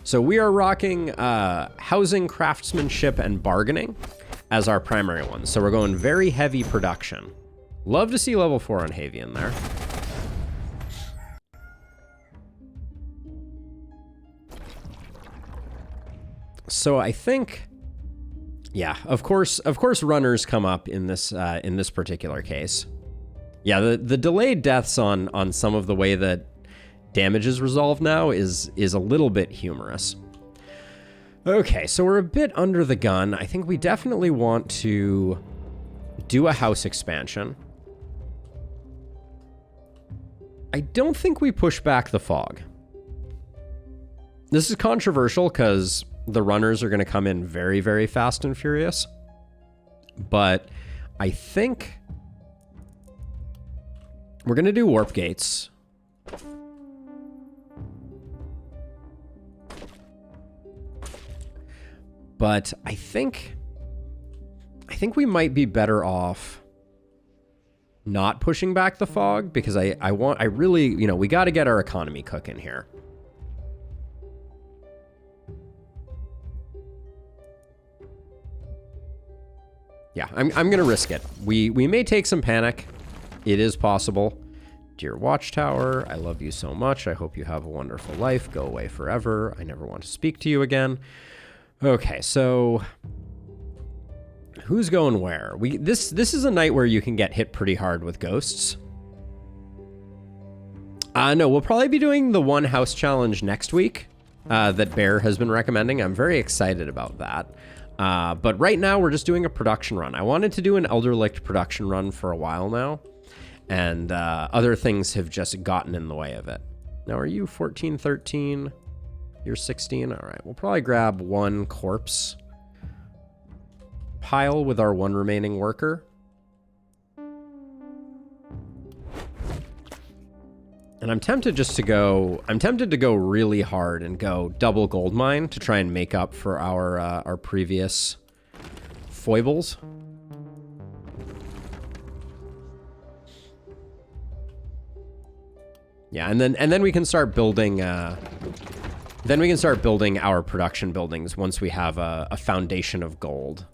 So we are rocking housing, craftsmanship, and bargaining as our primary ones. So we're going very heavy production. Love to see level 4 on Havian there. So I think, yeah, of course runners come up in this particular case. Yeah, the delayed deaths on some of the way that damage is resolved now is a little bit humorous. Okay, so we're a bit under the gun. I think we definitely want to do a house expansion. I don't think we push back the fog. This is controversial because the runners are going to come in very, very fast and furious. But I think we're going to do warp gates. But I think we might be better off not pushing back the fog because I really, you know, we got to get our economy cooking here. Yeah, I'm going to risk it. We may take some panic. It is possible. Dear Watchtower, I love you so much. I hope you have a wonderful life. Go away forever. I never want to speak to you again. Okay, so who's going where? This is a night where you can get hit pretty hard with ghosts. No, we'll probably be doing the one house challenge next week that Bear has been recommending. I'm very excited about that. But right now we're just doing a production run. I wanted to do an Elderlicht production run for a while now, and other things have just gotten in the way of it. Now, are you 14, 13? You're 16? All right, we'll probably grab one corpse pile with our one remaining worker. And I'm tempted to go really hard and go double gold mine to try and make up for our previous foibles. Yeah, and then we can start building then we can start building our production buildings once we have a foundation of gold.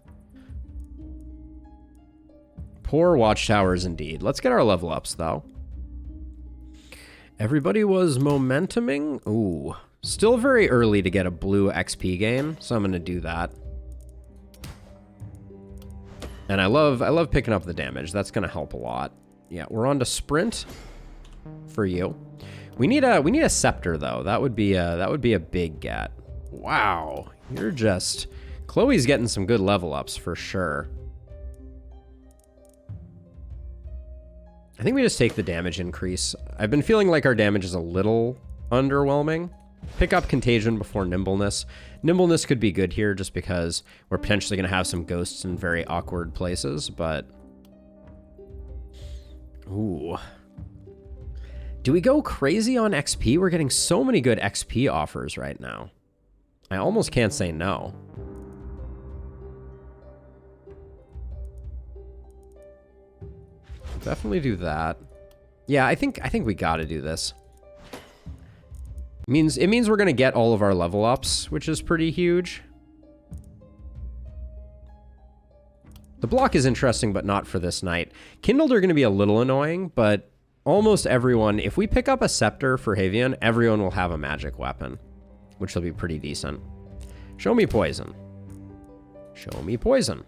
Poor watchtowers indeed. Let's get our level ups though. Everybody was momentuming. Ooh, still very early to get a blue XP gain, so I'm gonna do that. And I love picking up the damage. That's gonna help a lot. Yeah, we're on to sprint for you. We need a scepter though. That would be a big get. Wow, you're just Chloe's getting some good level ups for sure. I think we just take the damage increase. I've been feeling like our damage is a little underwhelming. Pick up Contagion before Nimbleness. Nimbleness could be good here just because we're potentially going to have some ghosts in very awkward places, but... Ooh. Do we go crazy on XP? We're getting so many good XP offers right now. I almost can't say no. Definitely do that. Yeah, I think we got to do this. It means we're going to get all of our level ups, which is pretty huge. The block is interesting, but not for this night. Kindled are going to be a little annoying, but almost everyone, if we pick up a scepter for Havian, everyone will have a magic weapon, which will be pretty decent. Show me poison. Show me poison.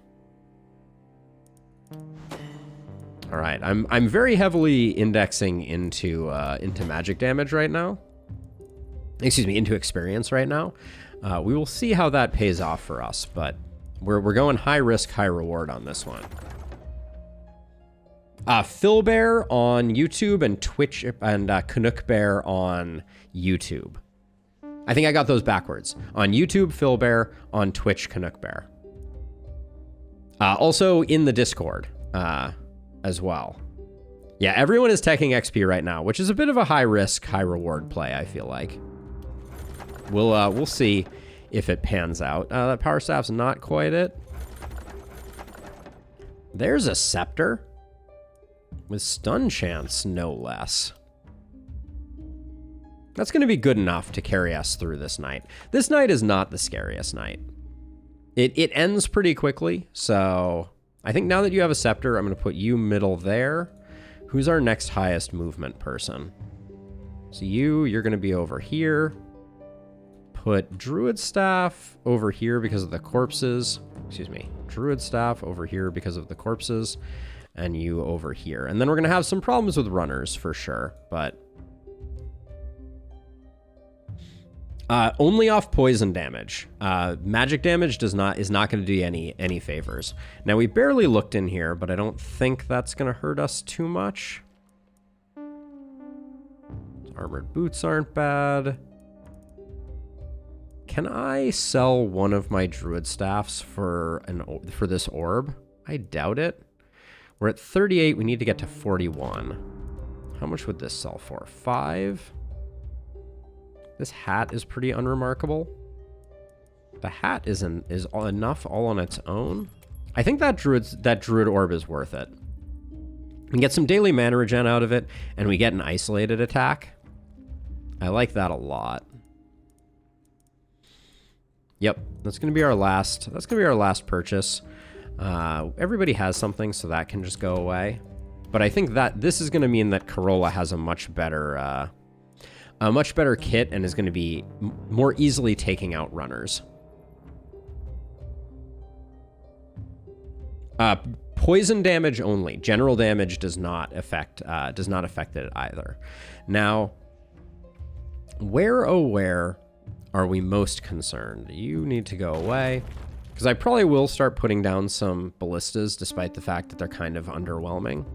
All right, I'm very heavily indexing into magic damage right now. Excuse me, into experience right now. We will see how that pays off for us, but we're going high risk, high reward on this one. Phil Bear on YouTube and Twitch, and Canuck Bear on YouTube. I think I got those backwards. On YouTube, Phil Bear. On Twitch, Canuck Bear. Also in the Discord as well. Yeah, everyone is teching XP right now, which is a bit of a high risk, high reward play, I feel like. We'll see if it pans out. That power staff's not quite it. There's a scepter. With stun chance, no less. That's going to be good enough to carry us through this night. This night is not the scariest night. It ends pretty quickly, so I think now that you have a scepter, I'm going to put you middle there. Who's our next highest movement person? So you're going to be over here. Put Druid Staff over here because of the corpses. Excuse me. Druid Staff over here because of the corpses. And you over here. And then we're going to have some problems with runners for sure, but only off poison damage. Magic damage is not going to do any favors. Now we barely looked in here, but I don't think that's going to hurt us too much. Armored boots aren't bad. Can I sell one of my druid staffs for this orb? I doubt it. We're at 38. We need to get to 41. How much would this sell for? 5? This hat is pretty unremarkable. The hat is enough all on its own. I think that druid orb is worth it. We get some daily mana regen out of it, and we get an isolated attack. I like that a lot. Yep, that's gonna be our last. That's gonna be our last purchase. Everybody has something, so that can just go away. But I think that this is gonna mean that Corolla has a much better kit and is gonna be more easily taking out runners. Poison damage only. General damage does not affect it either. Now, where are we most concerned? You need to go away, because I probably will start putting down some ballistas, despite the fact that they're kind of underwhelming.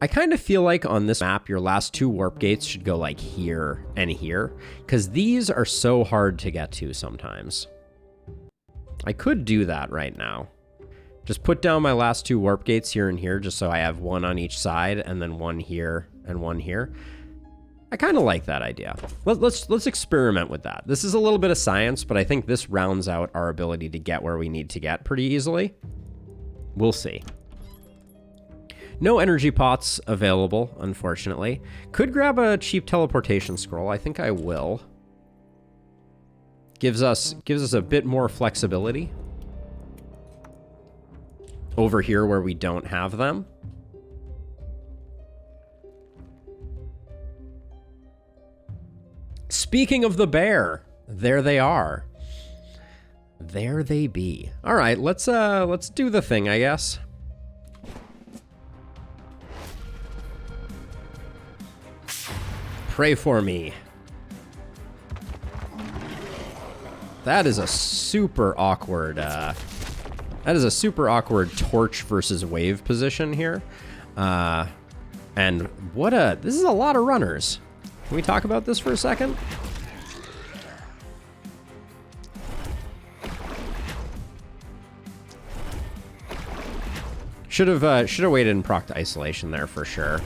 I kind of feel like on this map, your last 2 warp gates should go like here and here, because these are so hard to get to sometimes. I could do that right now. Just put down my last 2 warp gates here and here, just so I have 1 on each side, and then 1 here and 1 here. I kind of like that idea. Let's experiment with that. This is a little bit of science, but I think this rounds out our ability to get where we need to get pretty easily. We'll see. No energy pots available, unfortunately. Could grab a cheap teleportation scroll. I think I will. Gives us a bit more flexibility over here where we don't have them. Speaking of the bear, there they are. There they be. All right, let's do the thing, I guess. Pray for me. That is a super awkward torch versus wave position here. And this is a lot of runners. Can we talk about this for a second? Should have waited and procced isolation there for sure.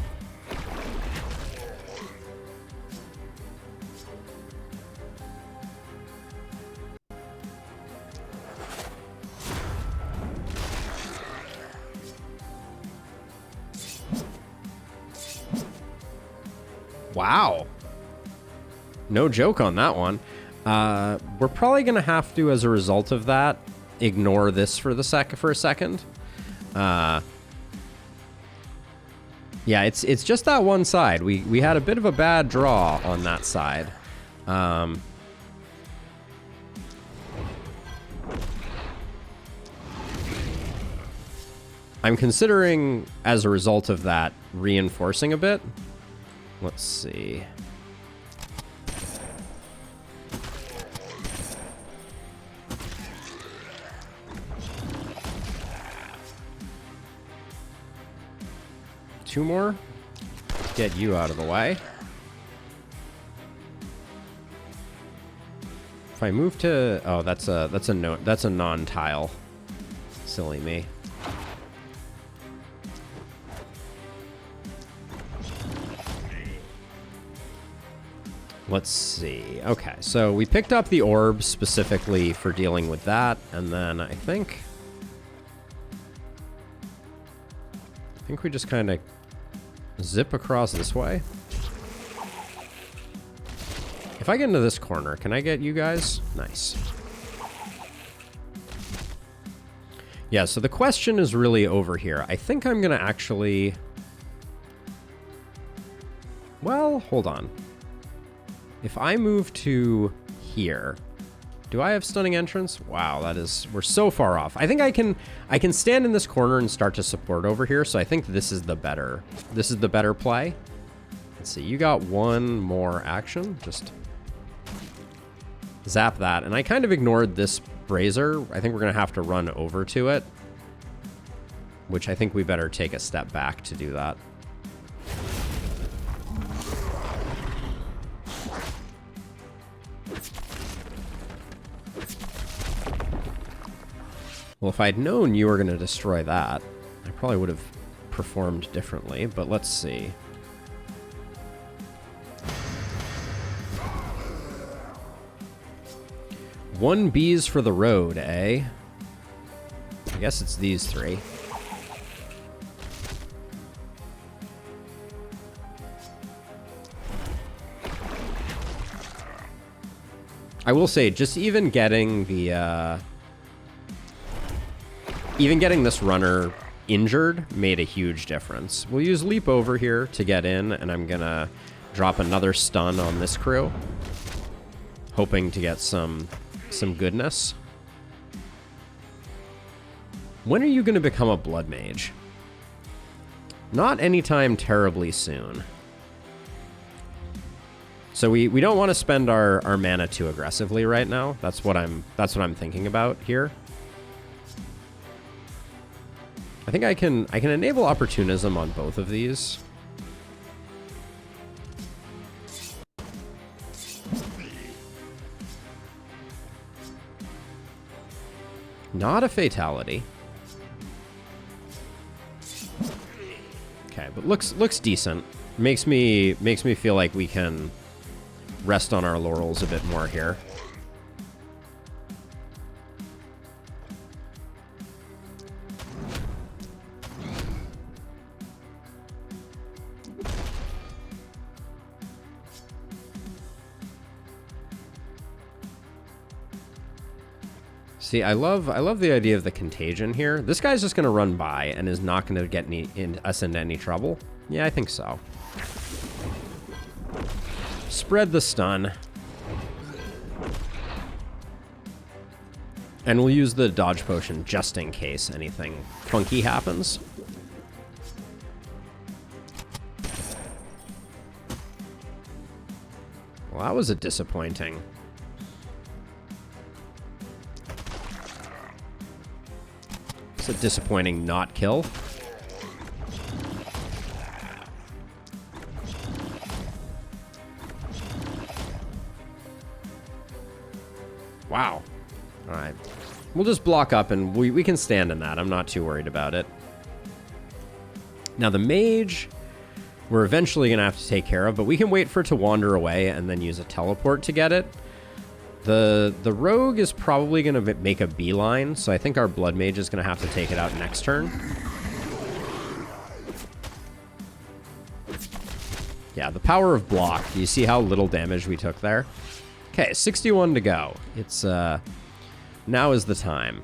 Wow. No joke on that one. We're probably going to have to, as a result of that, ignore this for a second. Yeah, it's just that one side. We had a bit of a bad draw on that side. I'm considering, as a result of that, reinforcing a bit. Let's see. Two more. Get you out of the way. If I move to, oh, that's a non-tile. Silly me. Let's see. Okay, so we picked up the orbs specifically for dealing with that, and then I think we just kind of zip across this way. If I get into this corner, can I get you guys? Nice. Yeah, so the question is really over here. I think I'm gonna actually... Well, hold on. If I move to here, do I have stunning entrance? Wow, we're so far off. I think I can stand in this corner and start to support over here. So I think this is the better play. Let's see, you got one more action. Just zap that. And I kind of ignored this brazier. I think we're gonna have to run over to it, which I think we better take a step back to do that. Well, if I'd known you were going to destroy that, I probably would have performed differently, but let's see. One bees for the road, eh? I guess it's these three. I will say, just even getting the... Even getting this runner injured made a huge difference. We'll use leap over here to get in, and I'm gonna drop another stun on this crew, hoping to get some goodness. When are you gonna become a blood mage? Not anytime terribly soon. So we don't want to spend our mana too aggressively right now. That's what I'm thinking about here. I think I can enable opportunism on both of these. Not a fatality. Okay, but looks decent. Makes me feel like we can rest on our laurels a bit more here. See, I love the idea of the contagion here. This guy's just going to run by and is not going to get us into any trouble. Yeah, I think so. Spread the stun. And we'll use the dodge potion just in case anything funky happens. Well, that was a disappointing... It's a disappointing not kill. Wow. All right. We'll just block up and we can stand in that. I'm not too worried about it. Now the mage, we're eventually going to have to take care of, but we can wait for it to wander away and then use a teleport to get it. The rogue is probably going to make a beeline, so I think our blood mage is going to have to take it out next turn. Yeah, the power of block. Do you see how little damage we took there? Okay, 61 to go. It's, now is the time.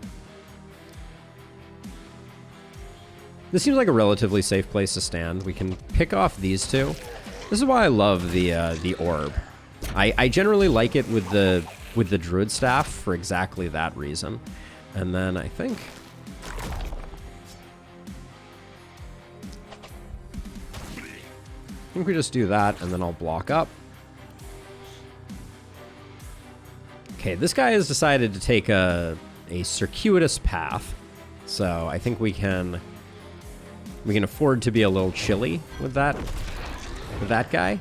This seems like a relatively safe place to stand. We can pick off these two. This is why I love the orb. I generally like it with the druid staff for exactly that reason. And then I think we just do that, and then I'll block up. Okay, this guy has decided to take a circuitous path, so I think we can afford to be a little chilly with that guy.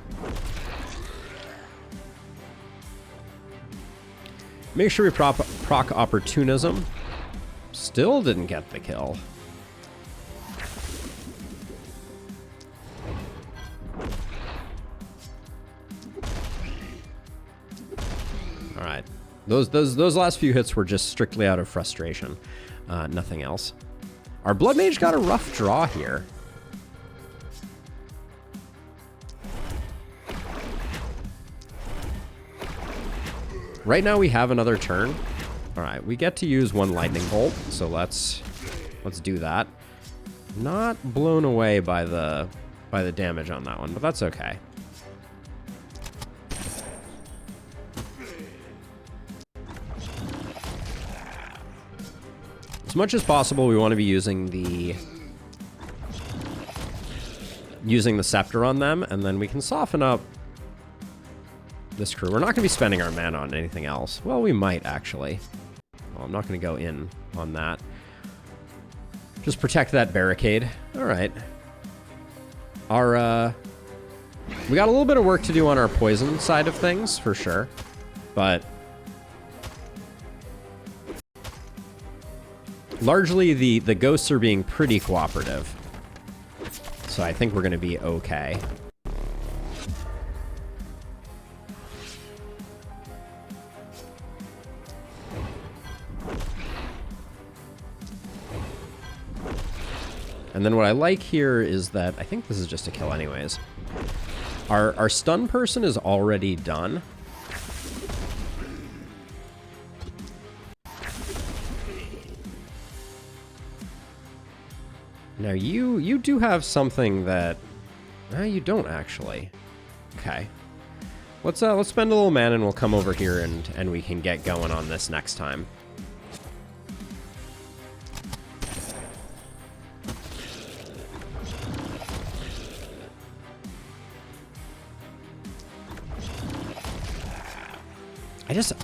Make sure we proc opportunism. Still didn't get the kill. All right, those last few hits were just strictly out of frustration, nothing else. Our blood mage got a rough draw here. Right now we have another turn. All right, we get to use one lightning bolt, so let's do that. Not blown away by the damage on that one, but that's okay. As much as possible, we want to be using the scepter on them, and then we can soften up this crew. We're not going to be spending our mana on anything else. Well, we might, actually. Well, I'm not going to go in on that. Just protect that barricade. All right. We got a little bit of work to do on our poison side of things, for sure. But largely, the ghosts are being pretty cooperative. So I think we're going to be okay. And then what I like here is that I think this is just a kill anyways. Our stun person is already done. Now you do have something that you don't actually. Okay. Let's spend a little mana and we'll come over here and we can get going on this next time.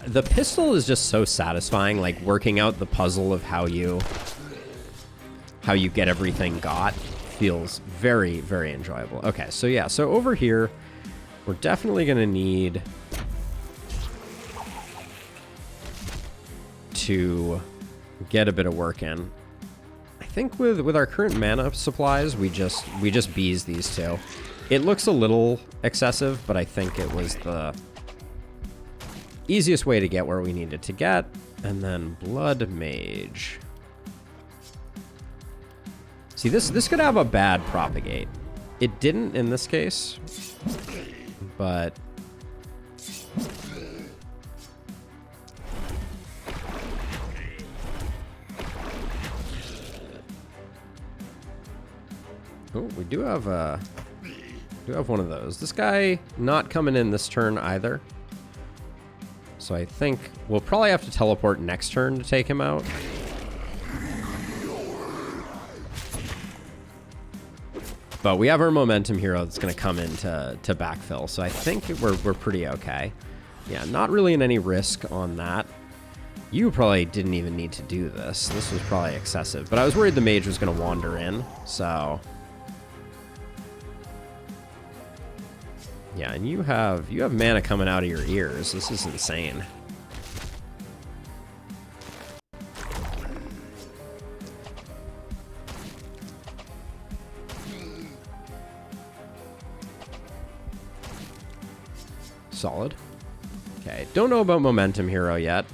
The pistol is just so satisfying, like working out the puzzle of how you get everything got feels very, very enjoyable. Okay, so yeah, so over here, we're definitely gonna need to get a bit of work in. I think with our current mana supplies, we just bees these two. It looks a little excessive, but I think it was the easiest way to get where we needed to get. And then blood mage. See, this could have a bad propagate. It didn't in this case, but oh, we do have one of those. This guy not coming in this turn either. So I think we'll probably have to teleport next turn to take him out. But we have our momentum hero that's going to come in to backfill. So I think we're pretty okay. Yeah, not really in any risk on that. You probably didn't even need to do this. This was probably excessive. But I was worried the mage was going to wander in. So yeah, and you have mana coming out of your ears. This is insane. Solid. Okay, don't know about momentum hero yet.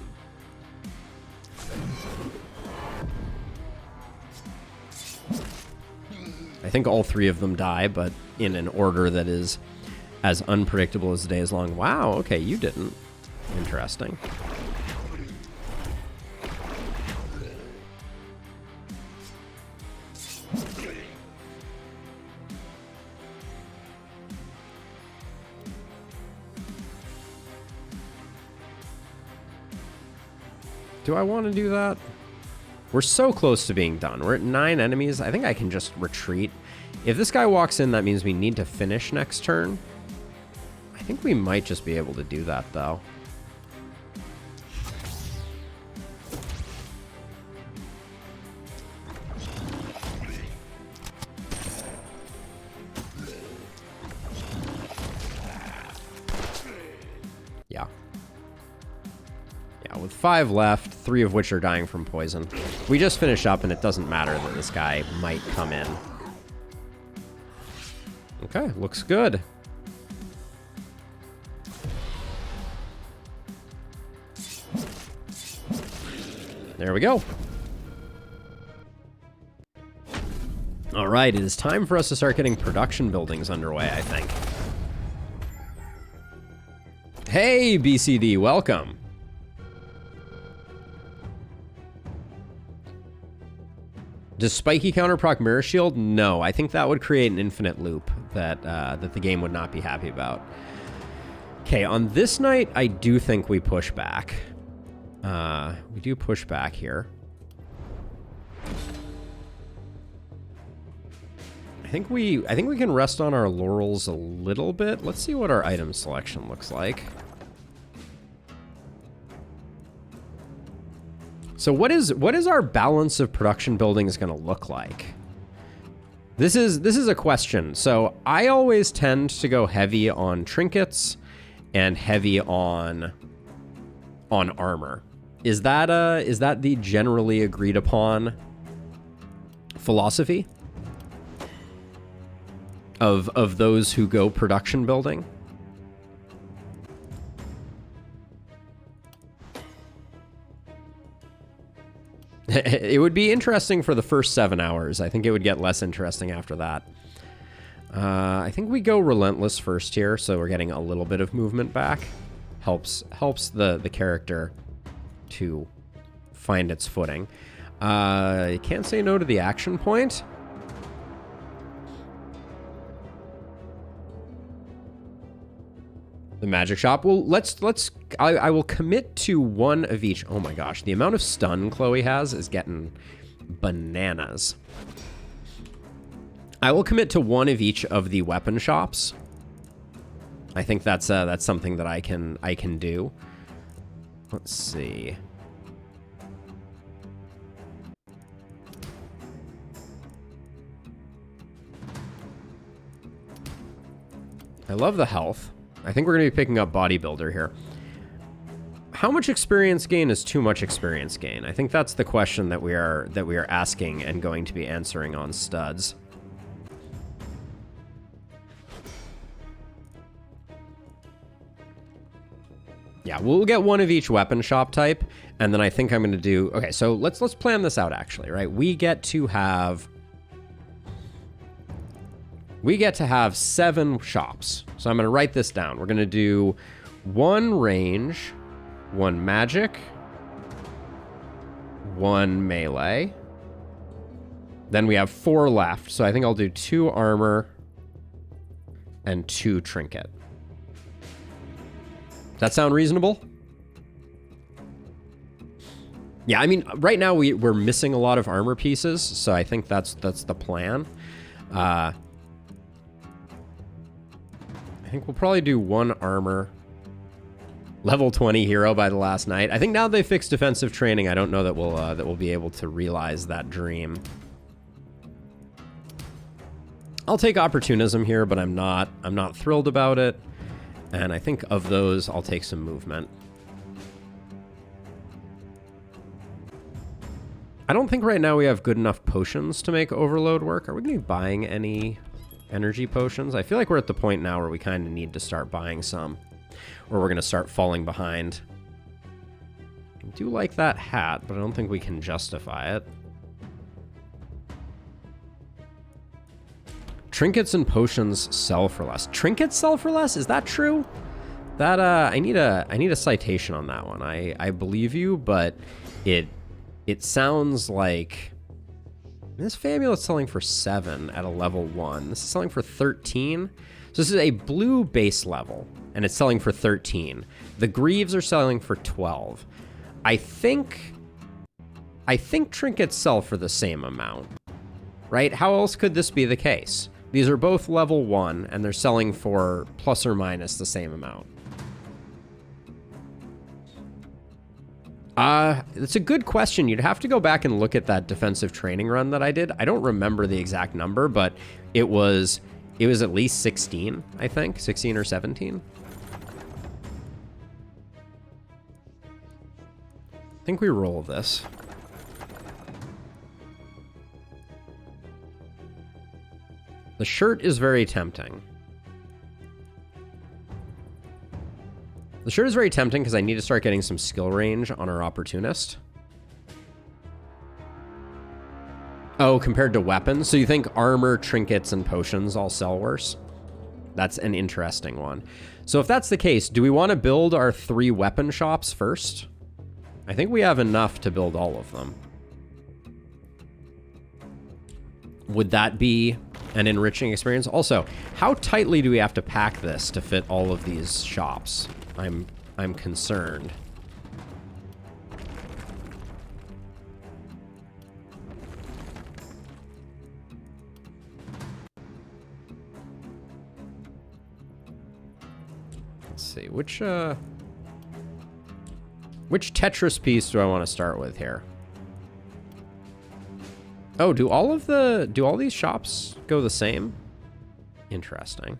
I think all three of them die, but in an order that is as unpredictable as the day is long. Wow, okay, you didn't. Interesting. Do I want to do that? We're so close to being done. We're at 9 enemies. I think I can just retreat. If this guy walks in, that means we need to finish next turn. I think we might just be able to do that, though. With 5 left, 3 of which are dying from poison. We just finish up, and it doesn't matter that this guy might come in. Okay, looks good. There we go. All right, it is time for us to start getting production buildings underway, I think. Hey, BCD, welcome. Does Spiky counter proc Mirror Shield? No, I think that would create an infinite loop that that the game would not be happy about. Okay, on this night, I do think we push back. We do push back here. I think we can rest on our laurels a little bit. Let's see what our item selection looks like. So what is our balance of production buildings going to look like? This is a question. So I always tend to go heavy on trinkets and heavy on armor. Is that the generally agreed upon philosophy of those who go production building? It would be interesting for the first 7 hours. I think it would get less interesting after that. I think we go relentless first here, so we're getting a little bit of movement back. Helps the character to find its footing. You can't say no to the action point. The magic shop. Well, I will commit to 1 of each. Oh my gosh, the amount of stun Chloe has is getting bananas. I will commit to 1 of each of the weapon shops. I think that's something that I can do. Let's see. I love the health. I think we're going to be picking up bodybuilder here. How much experience gain is too much experience gain? I think that's the question that we are asking and going to be answering on studs. Yeah, we'll get 1 of each weapon shop type, and then I think I'm going to do... Okay, so let's plan this out, actually, right? We get to have 7 shops. So I'm going to write this down. We're going to do 1 range, 1 magic, 1 melee. Then we have 4 left. So I think I'll do 2 armor and 2 trinket. Does that sound reasonable? Yeah, I mean, right now we're missing a lot of armor pieces, so I think that's the plan. I think we'll probably do 1 armor. Level 20 hero by the last night. I think now they fixed defensive training, I don't know that we'll be able to realize that dream. I'll take opportunism here, but I'm not thrilled about it. And I think of those, I'll take some movement. I don't think right now we have good enough potions to make overload work. Are we going to be buying any energy potions? I feel like we're at the point now where we kind of need to start buying some, or we're going to start falling behind. I do like that hat, but I don't think we can justify it. Trinkets and potions sell for less. Trinkets sell for less? Is that true? That I need a citation on that one. I believe you, but it sounds like this amulet's selling for 7 at a level 1. This is selling for 13. So this is a blue base level, and it's selling for 13. The greaves are selling for 12. I think trinkets sell for the same amount, right? How else could this be the case? These are both level 1, and they're selling for plus or minus the same amount. It's a good question. You'd have to go back and look at that defensive training run that I did. I don't remember the exact number, but it was at least 16, I think. 16 or 17. I think we roll this. The shirt is very tempting. The shirt is very tempting because I need to start getting some skill range on our opportunist. Oh, compared to weapons? So you think armor, trinkets, and potions all sell worse? That's an interesting one. So if that's the case, do we want to build our 3 weapon shops first? I think we have enough to build all of them. Would that be an enriching experience? Also, how tightly do we have to pack this to fit all of these shops? I'm concerned. Let's see, which Tetris piece do I want to start with here? Oh, do all these shops go the same? Interesting.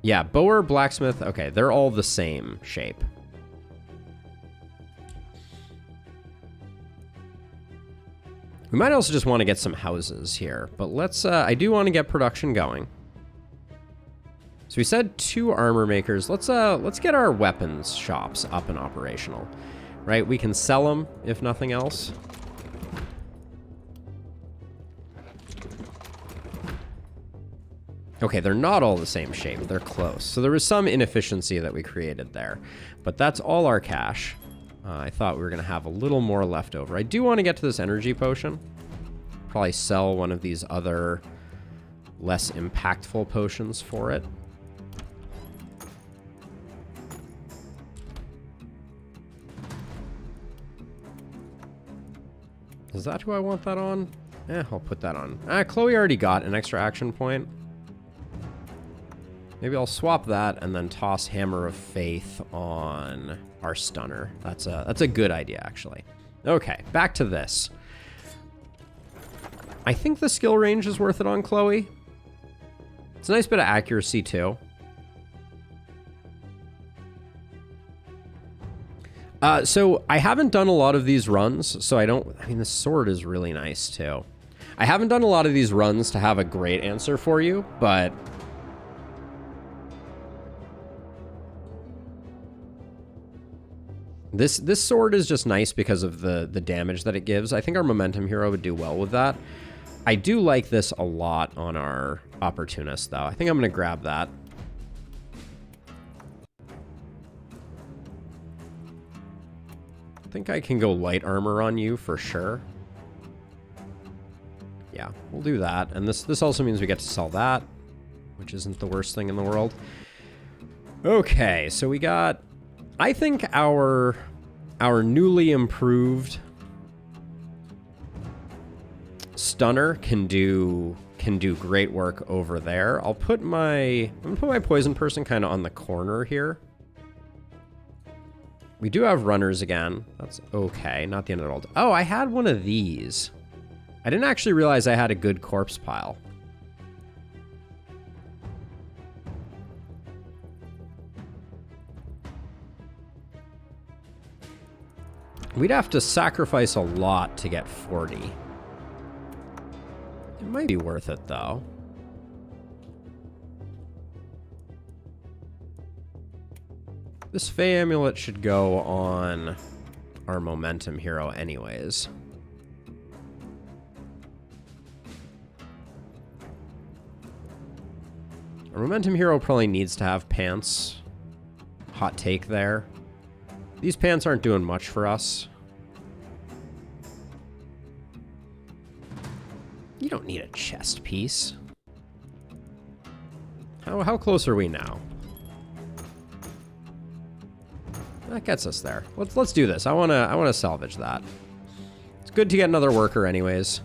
Yeah, Bower, Blacksmith, okay, they're all the same shape. We might also just want to get some houses here, but let's, I do want to get production going. So we said 2 armor makers. Let's get our weapons shops up and operational, right? We can sell them if nothing else. Okay, they're not all the same shape. They're close. So there was some inefficiency that we created there. But that's all our cash. I thought we were going to have a little more left over. I do want to get to this energy potion. Probably sell one of these other less impactful potions for it. Is that who I want that on? I'll put that on. Chloe already got an extra action point. Maybe I'll swap that and then toss Hammer of Faith on our stunner. That's a good idea, actually. Okay, back to this. I think the skill range is worth it on Chloe. It's a nice bit of accuracy, too. So I haven't done a lot of these runs, so I mean, the sword is really nice, too. I haven't done a lot of these runs to have a great answer for you, but this sword is just nice because of the damage that it gives. I think our momentum hero would do well with that. I do like this a lot on our opportunist, though. I think I'm going to grab that. I think I can go light armor on you for sure. Yeah, we'll do that. And this also means we get to sell that, which isn't the worst thing in the world. Okay, so we got, I think our newly improved stunner can do great work over there. I'm gonna put my poison person kind of on the corner here. We do have runners again. That's okay. Not the end of the world. Oh, I had one of these. I didn't actually realize I had a good corpse pile. We'd have to sacrifice a lot to get 40. It might be worth it, though. This Fey Amulet should go on our momentum hero anyways. Our momentum hero probably needs to have pants. Hot take there. These pants aren't doing much for us. You don't need a chest piece. How close are we now? That gets us there. Let's do this. I wanna salvage that. It's good to get another worker anyways.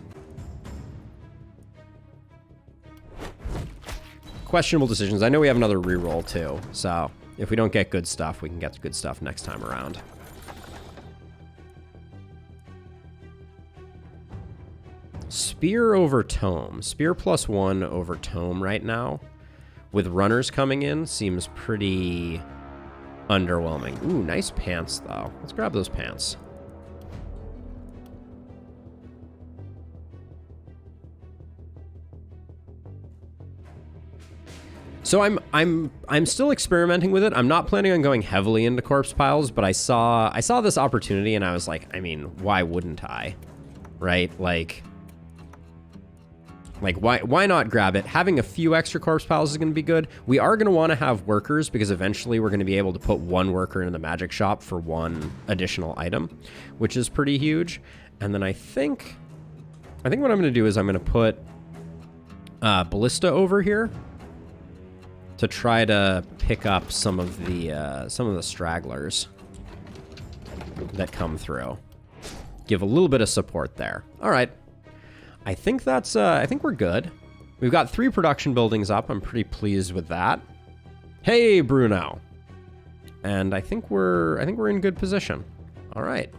Questionable decisions. I know we have another reroll too, so if we don't get good stuff, we can get good stuff next time around. Spear over tome. Spear +1 over tome right now. With runners coming in, seems pretty underwhelming. Ooh, nice pants though. Let's grab those pants. So I'm still experimenting with it. I'm not planning on going heavily into corpse piles, but I saw this opportunity and I was like, I mean, why wouldn't I? Right? Like why not grab it? Having a few extra corpse piles is going to be good. We are going to want to have workers because eventually we're going to be able to put one worker in the magic shop for one additional item, which is pretty huge. And then I think what I'm going to do is I'm going to put Ballista over here to try to pick up some of the stragglers that come through. Give a little bit of support there. All right. I think that's I think we're good. We've got 3 production buildings up. I'm pretty pleased with that. Hey, Bruno. And I think we're in good position. All right.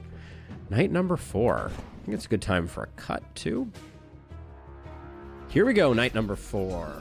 Night number 4. I think it's a good time for a cut too. Here we go, night number 4.